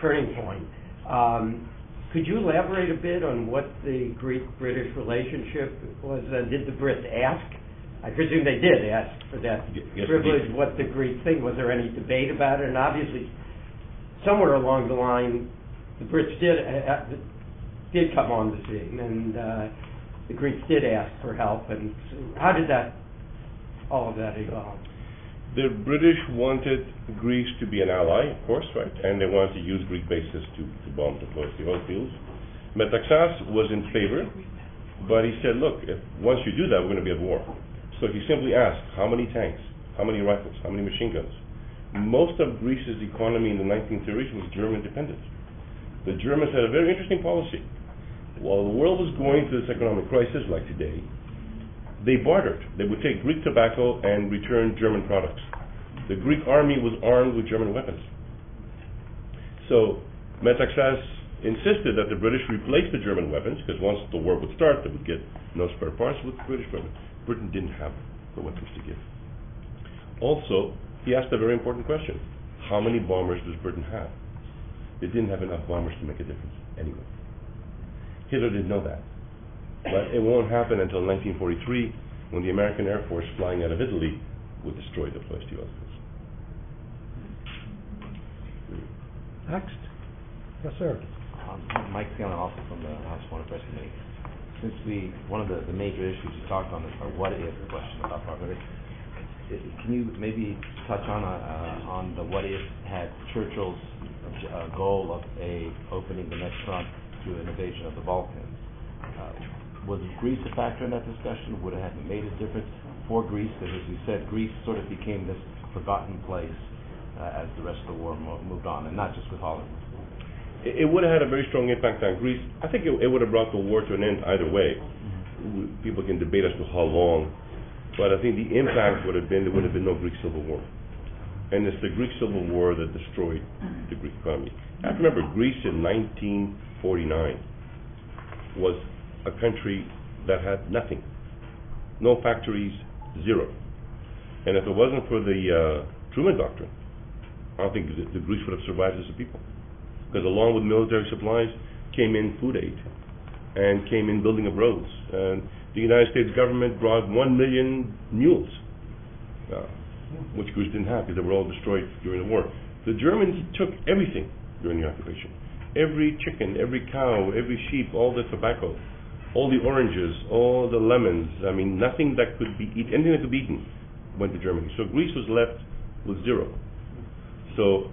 turning point. Could you elaborate a bit on what the Greek-British relationship was? Did the Brits ask? I presume they did ask for that yes, privilege. What the Greek thing, was there any debate about it? And obviously, somewhere along the line, the Brits did come on the scene, and the Greeks did ask for help. And so how did all of that evolve? The British wanted Greece to be an ally, of course, right? And they wanted to use Greek bases to bomb the oil fields. Metaxas was in favor, but he said, look, once you do that, we're going to be at war. So he simply asked, how many tanks, how many rifles, how many machine guns? Most of Greece's economy in the 1930s was German dependent. The Germans had a very interesting policy. While the world was going through this economic crisis like today, they bartered. They would take Greek tobacco and return German products. The Greek army was armed with German weapons. So Metaxas insisted that the British replace the German weapons, because once the war would start, they would get no spare parts with British weapons. Britain didn't have the weapons to give. Also, he asked a very important question. How many bombers does Britain have? They didn't have enough bombers to make a difference anyway. Hitler didn't know that. But it won't happen until 1943, when the American Air Force flying out of Italy would destroy the place to oil fields. Next. Yes, sir. Mike Scanlon, also from the House Foreign Affairs Committee. Since one of the major issues you talked on is a what-if question about Barbarossa, can you maybe touch on the what-if had Churchill's goal of opening the next front to an invasion of the Balkans? Was Greece a factor in that discussion? Would it have made a difference for Greece? Because as you said, Greece sort of became this forgotten place as the rest of the war moved on, and not just with Holland. It would have had a very strong impact on Greece. I think it would have brought the war to an end either way. Mm-hmm. People can debate as to how long, but I think the impact would have been there would have been no Greek Civil War. And it's the Greek Civil War that destroyed the Greek economy. I have to remember, Greece in 1949 was a country that had nothing. No factories, zero. And if it wasn't for the Truman Doctrine, I don't think the Greeks would have survived as a people. Because along with military supplies came in food aid and came in building of roads. And the United States government brought 1 million mules, which Greece didn't have because they were all destroyed during the war. The Germans took everything during the occupation. Every chicken, every cow, every sheep, all the tobacco, all the oranges, all the lemons. I mean, nothing that could be eaten, anything that could be eaten went to Germany. So Greece was left with zero. So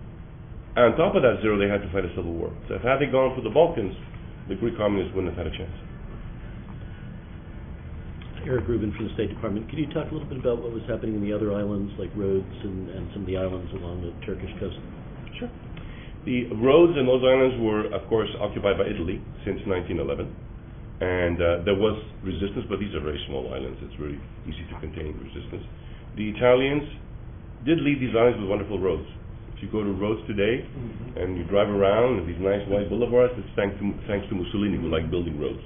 on top of that zero, they had to fight a civil war. So had they gone for the Balkans, the Greek communists wouldn't have had a chance. Eric Rubin from the State Department. Could you talk a little bit about what was happening in the other islands, like Rhodes and some of the islands along the Turkish coast? Sure. The Rhodes and those islands were, of course, occupied by Italy since 1911. And there was resistance, but these are very small islands. It's very easy to contain resistance. The Italians did leave these islands with wonderful roads. If you go to Rhodes today and you drive around and these nice white boulevards, it's thanks to Mussolini, who liked building roads.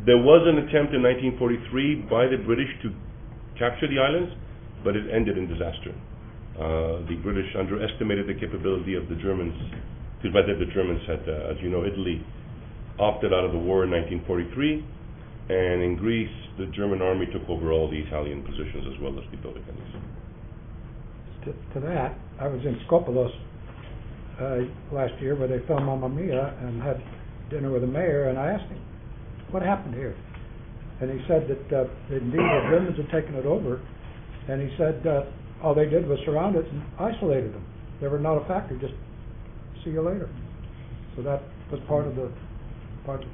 There was an attempt in 1943 by the British to capture the islands, but it ended in disaster. The British underestimated the capability of the Germans, because by then the Germans had, as you know, Italy opted out of the war in 1943, and in Greece, the German army took over all the Italian positions as well as the building ends. To that, I was in Skopelos last year where they filmed Mamma Mia and had dinner with the mayor, and I asked him, what happened here? And he said that indeed the Germans had taken it over, and he said all they did was surround it and isolated them. They were not a factor, just see you later. So that was part of the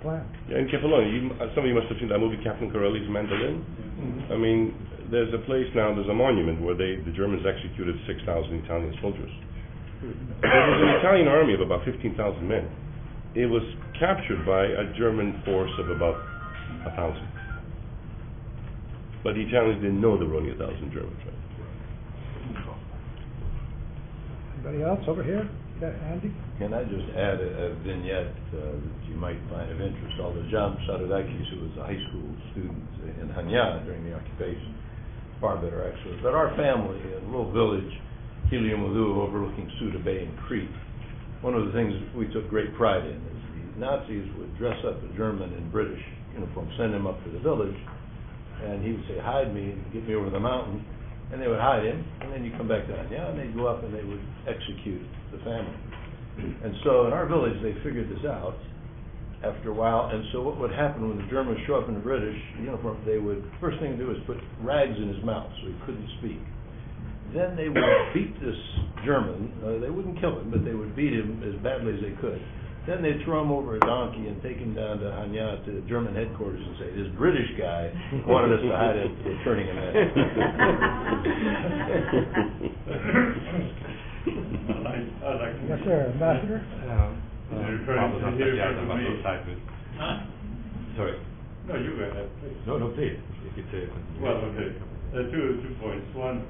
plan. Yeah, in Kefalonia, some of you must have seen that movie, Captain Corelli's Mandolin. Mm-hmm. I mean, there's a place now, there's a monument where the Germans executed 6,000 Italian soldiers. There was an Italian army of about 15,000 men. It was captured by a German force of about 1,000. But the Italians didn't know there were only 1,000 Germans, right? Anybody else over here? Yeah, Andy? Can I just add a vignette that you might find of interest? Although John Sadoudakis, who was a high school student in Hanya during the occupation, far better actually. But our family, in a little village, Kiliamudu, overlooking Suda Bay in Crete, one of the things we took great pride in is the Nazis would dress up a German in British uniform, send him up to the village, and he would say, hide me and get me over the mountain. and they would hide him, and then you come back to Aryan, and they'd go up and they would execute the family. And so in our village, they figured this out after a while, and so what would happen when the Germans show up in the British uniform, they would, first thing to do is put rags in his mouth so he couldn't speak. Then they would beat this German. They wouldn't kill him, but they would beat him as badly as they could. Then they'd throw him over a donkey and take him down to Hanya, to German headquarters, and say, this British guy wanted us to hide it, we're turning him in. Yes, sir, Ambassador. Sorry. No, you go ahead, please. No, please. If it's well, okay. Two points. One,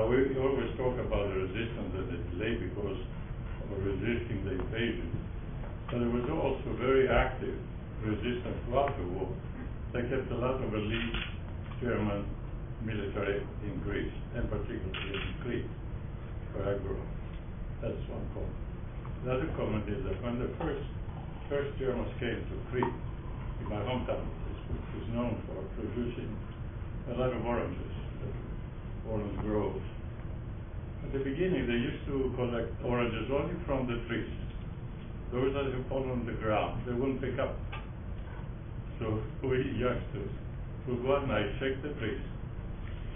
we always talk about the resistance and the delay because of resisting the invasion. But there was also very active resistance throughout the war. They kept a lot of elite German military in Greece, and particularly in Crete, where I grew up. That's one comment. The other comment is that when the first Germans came to Crete, in my hometown, which is known for producing a lot of oranges, orange groves. At the beginning, they used to collect oranges only from the trees. Those that have fallen on the ground, they wouldn't pick up. So we youngsters would go at night, shake the trees,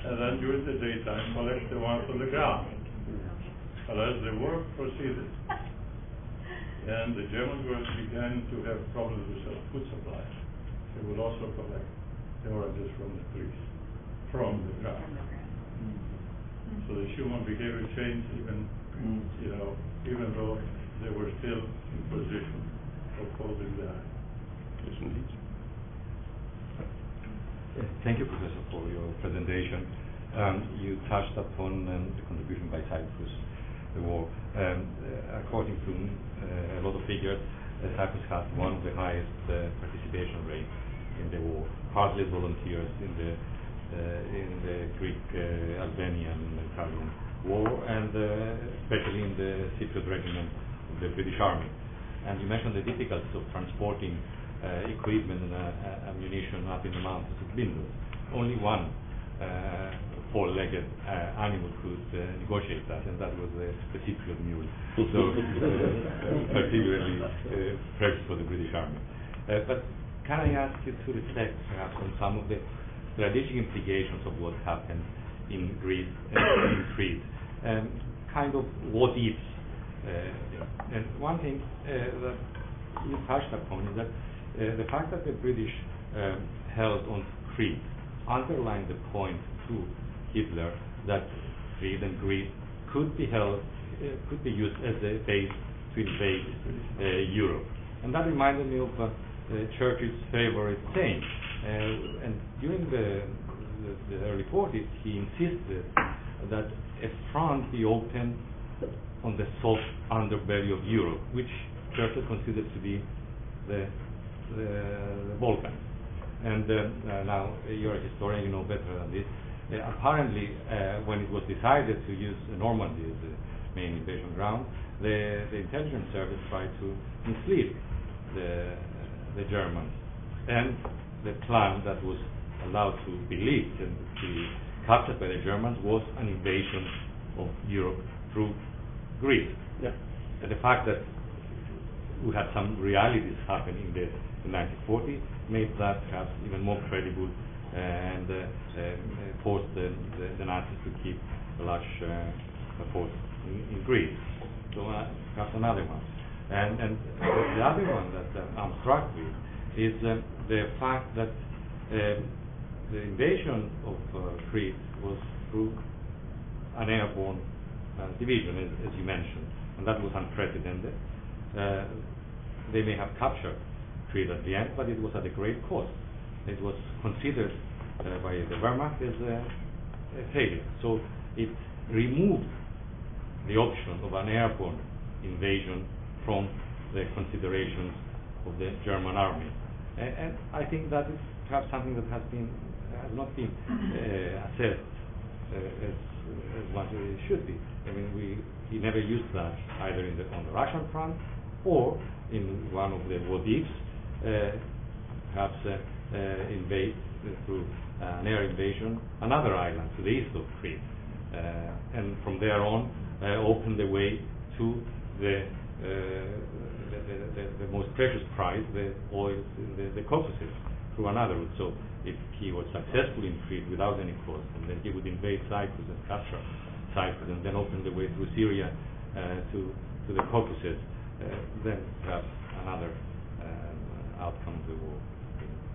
and then during the daytime collect the ones on the ground. But as the war proceeded, and the Germans began to have problems with food supply, they would also collect the oranges from the trees, from the ground. So the human behavior changed even though they were still in position of holding the eye. Yes, indeed. Thank you, Professor, for your presentation. You touched upon the contribution by Cyprus, the war. According to a lot of figures, Cyprus has one of the highest participation rates in the war, partly as volunteers in the Greek, Albanian, and Italian war, and especially in the Cypriot regiment of the British Army. And you mentioned the difficulties of transporting equipment and ammunition up in the mountains of Bindus. Only one four-legged animal could negotiate that, and that was the Cypriot mule. So particularly precious for the British Army. But can I ask you to reflect perhaps on some of the strategic implications of what happened in Greece and in Crete, kind of what ifs. And one thing that you touched upon is that the fact that the British held on Crete underlined the point to Hitler that Crete and Greece could be used as a base to invade Europe. And that reminded me of Churchill's favorite saying. And during the early 40s, he insisted that a front be opened on the soft underbelly of Europe, which Churchill considered to be the Balkans. And now you're a historian, you know better than this. Apparently, when it was decided to use Normandy as the main invasion ground, the intelligence service tried to mislead the Germans. And the plan that was allowed to be leaked and to be captured by the Germans was an invasion of Europe through Greece. Yeah. And the fact that we had some realities happening in the 1940s made that perhaps even more credible and forced the Nazis to keep a large force in Greece. So perhaps another one. And the other one that I'm struck with is the fact that the invasion of Crete was through an airborne division, as you mentioned, and that was unprecedented. They may have captured Crete at the end, but it was at a great cost. It was considered by the Wehrmacht as a failure. So it removed the option of an airborne invasion from the considerations of the German army. And I think that is perhaps something that has not been assessed as much as it should be. I mean, he never used that either on the Russian front or in one of the what ifs. Perhaps invade through an air invasion another island to the east of Crete, and from there on open the way to the most precious prize, the oil, the Caucasus, through another route. So if he was successful in Crete without any cost, and then he would invade Cyprus and capture Cyprus, and then open the way through Syria to the Caucasus, then perhaps another outcome of the war.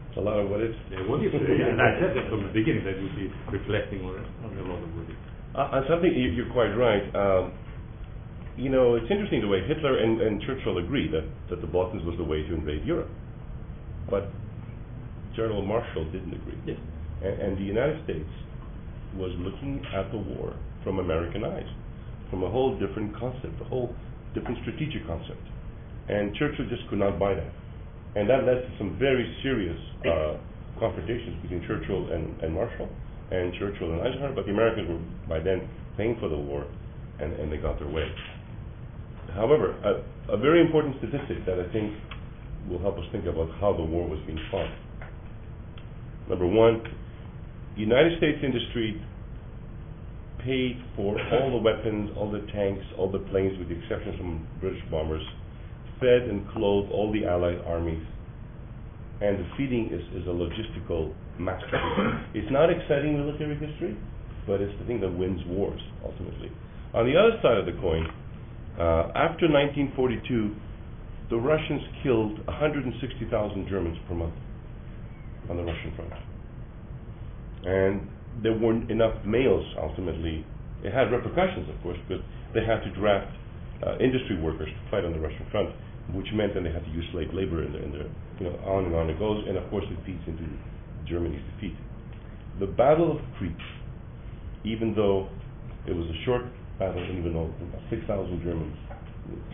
It's a lot of what ifs. What ifs? And I said that from the beginning, that you'd be reflecting on a lot of what ifs. Something you're quite right. It's interesting the way Hitler and Churchill agreed that the Balkans was the way to invade Europe, but General Marshal didn't agree. Yes. And the United States was looking at the war from American eyes, from a whole different concept, a whole different strategic concept. And Churchill just could not buy that. And that led to some very serious confrontations between Churchill and Marshall, and Churchill and Eisenhower, but the Americans were by then paying for the war, and they got their way. However, a very important statistic that I think will help us think about how the war was being fought. Number one, the United States industry paid for all the weapons, all the tanks, all the planes, with the exception of some British bombers, fed and clothed all the Allied armies. And the feeding is a logistical masterpiece. It's not exciting military history, but it's the thing that wins wars, ultimately. On the other side of the coin, after 1942, the Russians killed 160,000 Germans per month on the Russian front. And there weren't enough males, ultimately. It had repercussions, of course, because they had to draft industry workers to fight on the Russian front, which meant that they had to use slave labor in their on and on it goes, and of course it feeds into Germany's defeat. The Battle of Crete, even though it was a short battle, and even though 6,000 Germans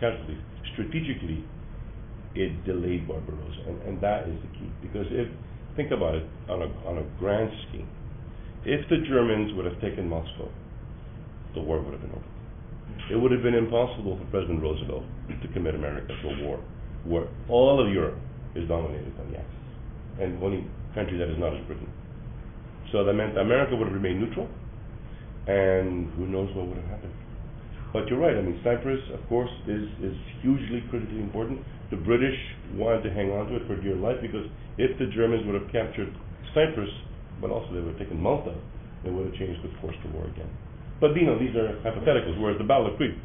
casualties, strategically it delayed Barbarossa, and that is the key. Because think about it on a grand scheme, if the Germans would have taken Moscow, the war would have been over. It would have been impossible for President Roosevelt to commit America to a war where all of Europe is dominated by the Axis, and the only country that is not is Britain. So that meant America would have remained neutral, and who knows what would have happened. But you're right, I mean, Cyprus, of course, is hugely critically important. The British wanted to hang on to it for dear life, because if the Germans would have captured Cyprus, but also they would have taken Malta, they would have changed the course of the war again. But these are hypotheticals, whereas the Battle of Crete,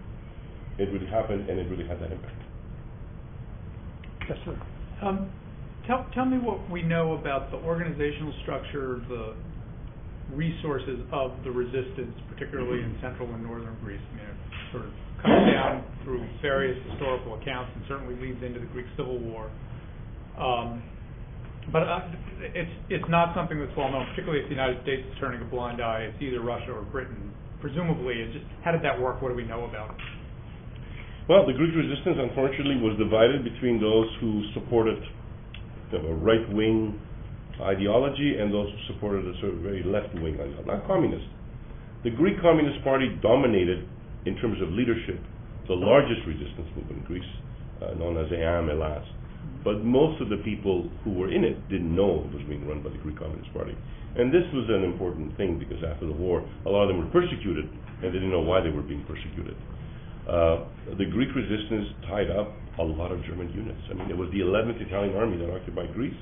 it really happened, and it really had that impact. Yes, sir. Tell me what we know about the organizational structure, the resources of the resistance, particularly in central and northern Greece. I mean, it sort of comes down through various historical accounts and certainly leads into the Greek Civil War. But it's not something that's well known, particularly if the United States is turning a blind eye. It's either Russia or Britain. Presumably, how did that work? What do we know about it? Well, the Greek resistance, unfortunately, was divided between those who supported a right-wing ideology and those who supported a sort of very left-wing ideology, not communist. The Greek Communist Party dominated, in terms of leadership, the largest resistance movement in Greece, known as EAM, Elas. But most of the people who were in it didn't know it was being run by the Greek Communist Party. And this was an important thing, because after the war, a lot of them were persecuted, and they didn't know why they were being persecuted. The Greek resistance tied up a lot of German units. I mean, it was the 11th Italian Army that occupied Greece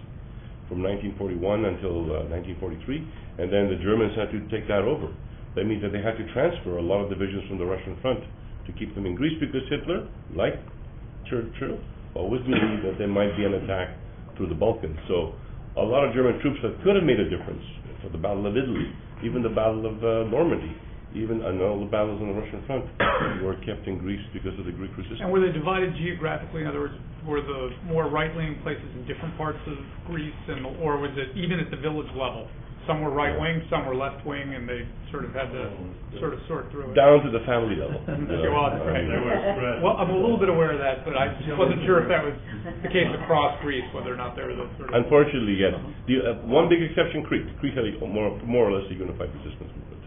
from 1941 until 1943, and then the Germans had to take that over. That means that they had to transfer a lot of divisions from the Russian front to keep them in Greece, because Hitler, like Churchill, always believed that there might be an attack through the Balkans. So a lot of German troops that could have made a difference for the Battle of Italy, even the Battle of Normandy, even all the battles on the Russian front were kept in Greece because of the Greek resistance. And were they divided geographically? In other words, were the more right-leaning places in different parts of Greece, or was it even at the village level? Some were right-wing, some were left-wing, and they sort of had to sort of sort through it. Down to the family level. Well, I'm a little bit aware of that, but I just wasn't sure if that was the case across Greece, whether or not there was a sort of... Unfortunately, yes. One big exception, Crete. Crete had more or less a unified resistance movement.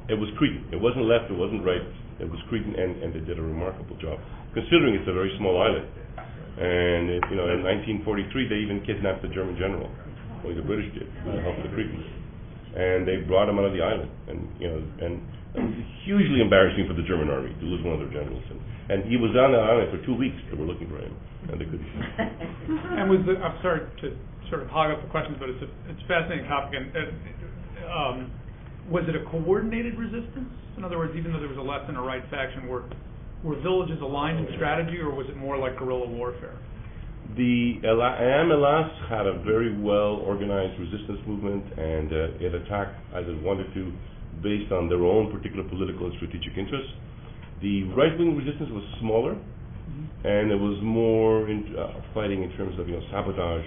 It was Cretan. It wasn't left, it wasn't right. It was Cretan, and they did a remarkable job, considering it's a very small island. And in 1943, they even kidnapped the German general Only the British did, with the help of the Greeks. And they brought him out of the island, and it was hugely embarrassing for the German army to lose one of their generals. And he was on the island for 2 weeks. They were looking for him, and they couldn't. And I'm sorry to sort of hog up the questions, but it's a fascinating topic. And was it a coordinated resistance? In other words, even though there was a left and a right faction, were villages aligned in strategy, or was it more like guerrilla warfare? The Elas had a very well organized resistance movement, and it attacked as it wanted to, based on their own particular political and strategic interests. The right-wing resistance was smaller, and it was more fighting in terms of sabotage.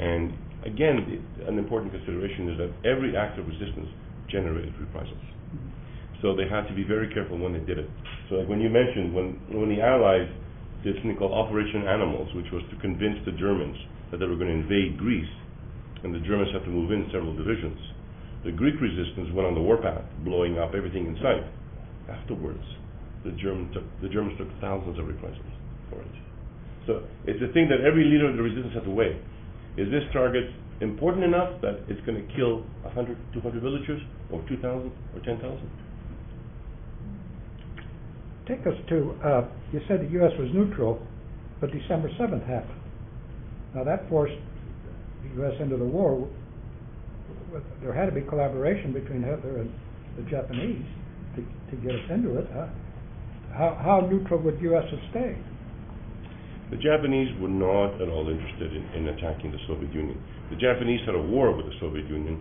And again, an important consideration is that every act of resistance generated reprisals. So they had to be very careful when they did it. So like when you mentioned, when the Allies did something called Operation Animals, which was to convince the Germans that they were going to invade Greece, and the Germans had to move in several divisions. The Greek resistance went on the warpath, blowing up everything in sight. Afterwards, the Germans took thousands of reprisals for it. So it's a thing that every leader of the resistance had to weigh. Is this target important enough that it's going to kill 100, 200 villagers, or 2,000, or 10,000? Take us to, you said the U.S. was neutral, but December 7th happened. Now that forced the U.S. into the war. There had to be collaboration between Hitler and the Japanese to get us into it. How neutral would U.S. have stayed? The Japanese were not at all interested in attacking the Soviet Union. The Japanese had a war with the Soviet Union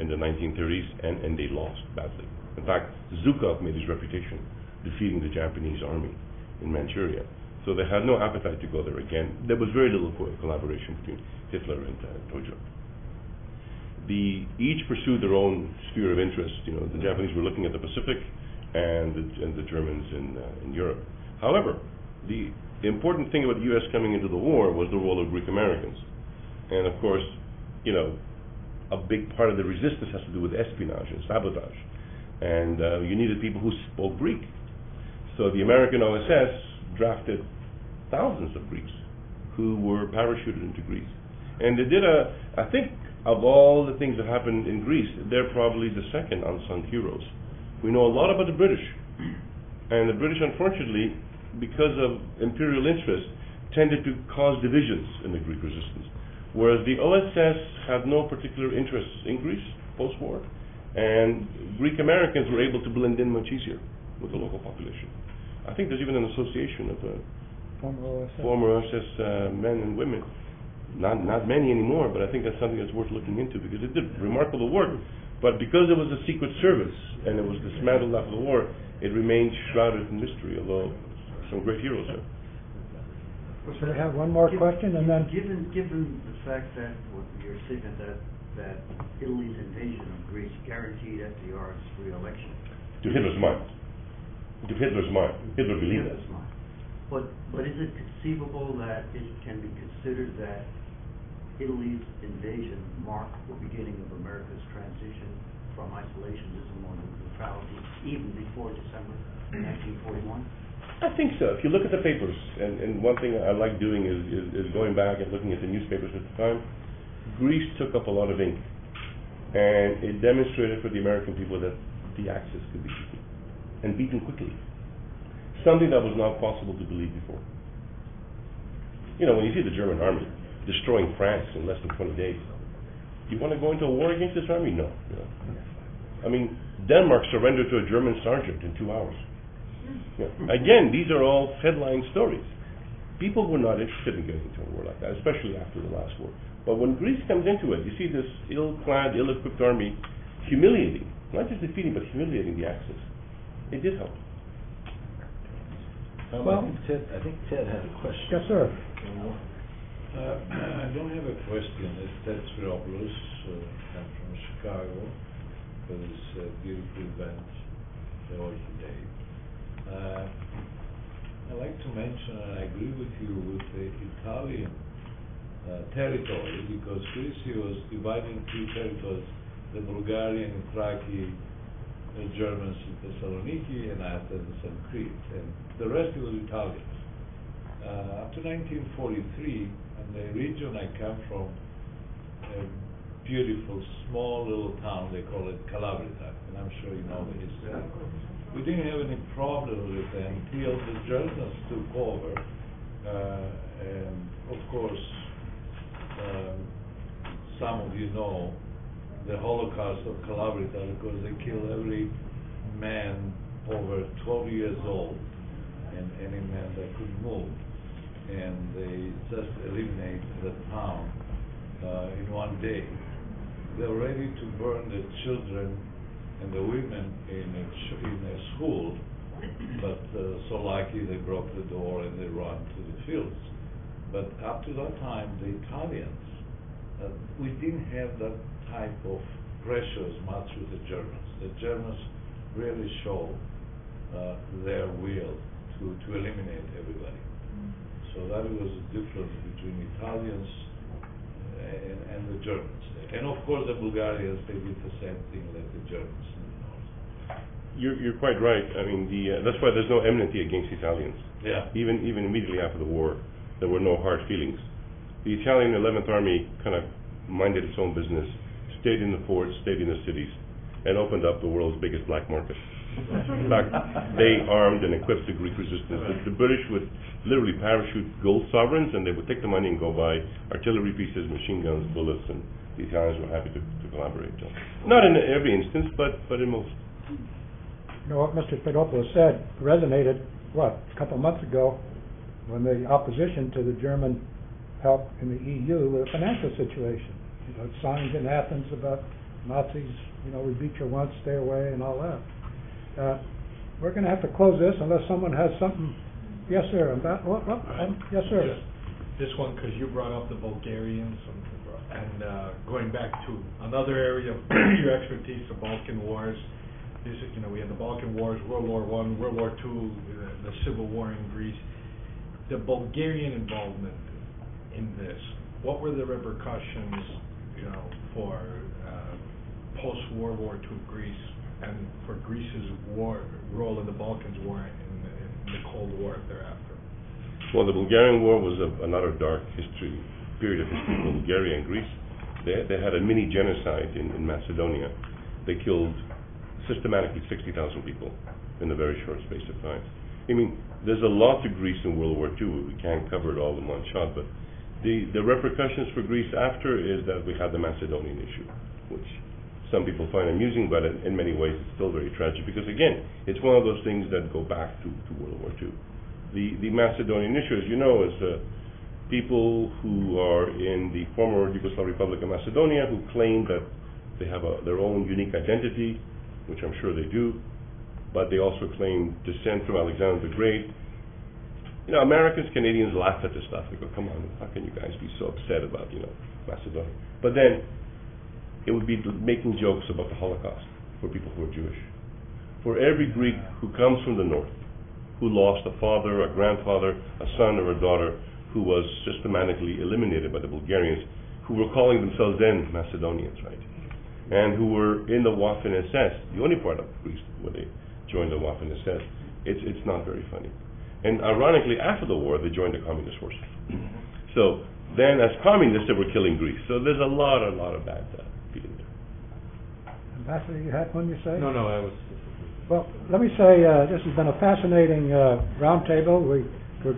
in the 1930s, and they lost badly. In fact, Zhukov made his reputation defeating the Japanese army in Manchuria. So they had no appetite to go there again. There was very little collaboration between Hitler and Tojo. Each pursued their own sphere of interest. The Japanese were looking at the Pacific, and the Germans in Europe. However, the important thing about the U.S. coming into the war was the role of Greek Americans. And of course, a big part of the resistance has to do with espionage and sabotage. And you needed people who spoke Greek. So the American OSS drafted thousands of Greeks who were parachuted into Greece. And they did I think of all the things that happened in Greece, they're probably the second unsung heroes. We know a lot about the British. And the British, unfortunately, because of imperial interest, tended to cause divisions in the Greek resistance. Whereas the OSS had no particular interest in Greece post-war, and Greek Americans were able to blend in much easier with the local population. I think there's even an association of former OSS men and women. Not many anymore, but I think that's something that's worth looking into, because it did remarkable work. But because it was a secret service and it was dismantled after the war, it remained shrouded in mystery, although some great heroes there. So we have one more question, and then... Given the fact that you're saying that Italy's invasion of Greece guaranteed FDR's re-election. To Hitler's mind. Hitler believed that. But is it conceivable that it can be considered that Italy's invasion marked the beginning of America's transition from isolationism or neutrality even before December 1941? I think so. If you look at the papers, and one thing I like doing is going back and looking at the newspapers at the time, Greece took up a lot of ink, and it demonstrated for the American people that the Axis could be beaten, and beaten quickly. Something that was not possible to believe before. When you see the German army destroying France in less than 20 days, you want to go into a war against this army? No. I mean, Denmark surrendered to a German sergeant in 2 hours. Again, these are all headline stories. People were not interested in getting into a war like that, especially after the last war. But when Greece comes into it, you see this ill-clad, ill-equipped army humiliating, not just defeating, but humiliating the Axis. It did help. Well, I think Ted had a question. Yes, sir. I don't have a question. It's Ted Stavros. I'm from Chicago for this beautiful event, the Orchid. I'd like to mention, and I agree with you, with the Italian territory, because Greece was divided into two territories, the Bulgarian and Thraci Germans in Thessaloniki and Athens and Crete, and the rest was Italians. Up to 1943, and the region I come from, a beautiful, small little town. They call it Calabria, and I'm sure you know the history. We didn't have any problem with it until the Germans took over, and of course, some of you know the Holocaust of Calabria because they killed every man over 12 years old and any man that could move, and they just eliminated the town in one day. They were ready to burn the children and the women in a school, but so lucky they broke the door and they ran to the fields. But up to that time, the Italians, we didn't have that type of pressure as much with the Germans. The Germans really showed their will to eliminate everybody. So that was the difference between Italians and the Germans. And of course the Bulgarians, they did the same thing like the Germans in the north. You're quite right. I mean, that's why there's no enmity against Italians. Yeah. Even immediately after the war, there were no hard feelings. The Italian 11th Army kind of minded its own business, stayed in the forts, stayed in the cities, and opened up the world's biggest black market. In fact, they armed and equipped the Greek resistance. The British would literally parachute gold sovereigns, and they would take the money and go buy artillery pieces, machine guns, bullets, and the Italians were happy to collaborate. Not in every instance, but in most. You know what Mr. Pedopoulos said resonated, a couple of months ago when the opposition to the German help in the EU with a financial situation. You know, signs in Athens about Nazis, we beat you once, stay away, and all that. We're going to have to close this unless someone has something. Yes, sir. Yes, sir. This one, because you brought up the Bulgarians, and going back to another area of your expertise, the Balkan Wars. We had the Balkan Wars, World War I, World War II, the Civil War in Greece. The Bulgarian involvement in this, what were the repercussions, for post-World War II Greece and for Greece's role in the Balkans War and in the Cold War thereafter? Well, the Bulgarian War was another dark period of history for Bulgaria and Greece. They had a mini genocide in Macedonia. They killed systematically 60,000 people in a very short space of time. I mean, there's a lot to Greece in World War II. We can't cover it all in one shot, but the repercussions for Greece after is that we had the Macedonian issue, which some people find amusing, but in many ways it's still very tragic because, again, it's one of those things that go back to World War II. The Macedonian issue, as you know, is people who are in the former Yugoslav Republic of Macedonia who claim that they have their own unique identity, which I'm sure they do, but they also claim descent from Alexander the Great. Americans, Canadians laugh at this stuff. They go, come on, how can you guys be so upset about, Macedonia? But then, it would be making jokes about the Holocaust for people who are Jewish. For every Greek who comes from the north, who lost a father, a grandfather, a son, or a daughter, who was systematically eliminated by the Bulgarians, who were calling themselves then Macedonians, right? And who were in the Waffen-SS, the only part of Greece where they joined the Waffen-SS. It's not very funny. And ironically, after the war, they joined the communist forces. So then, as communists, they were killing Greece. So there's a lot of bad feeling there. Ambassador, you had one you say? No, I was... Well, let me say this has been a fascinating roundtable. We're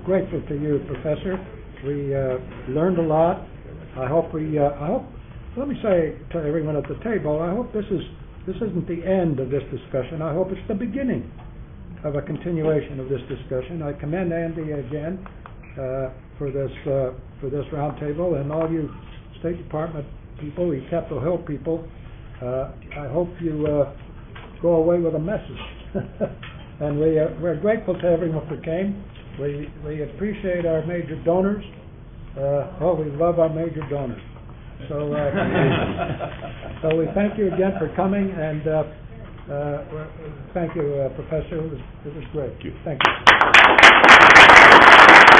grateful to you, Professor. We learned a lot. I hope let me say to everyone at the table, I hope this isn't the end of this discussion. I hope it's the beginning of a continuation of this discussion. I commend Andy again for this roundtable, and all you State Department people, you Capitol Hill people. I hope you go away with a message. And we're grateful to everyone who came. We appreciate our major donors. We love our major donors. So we thank you again for coming, and thank you, Professor. It was great. Thank you. Thank you.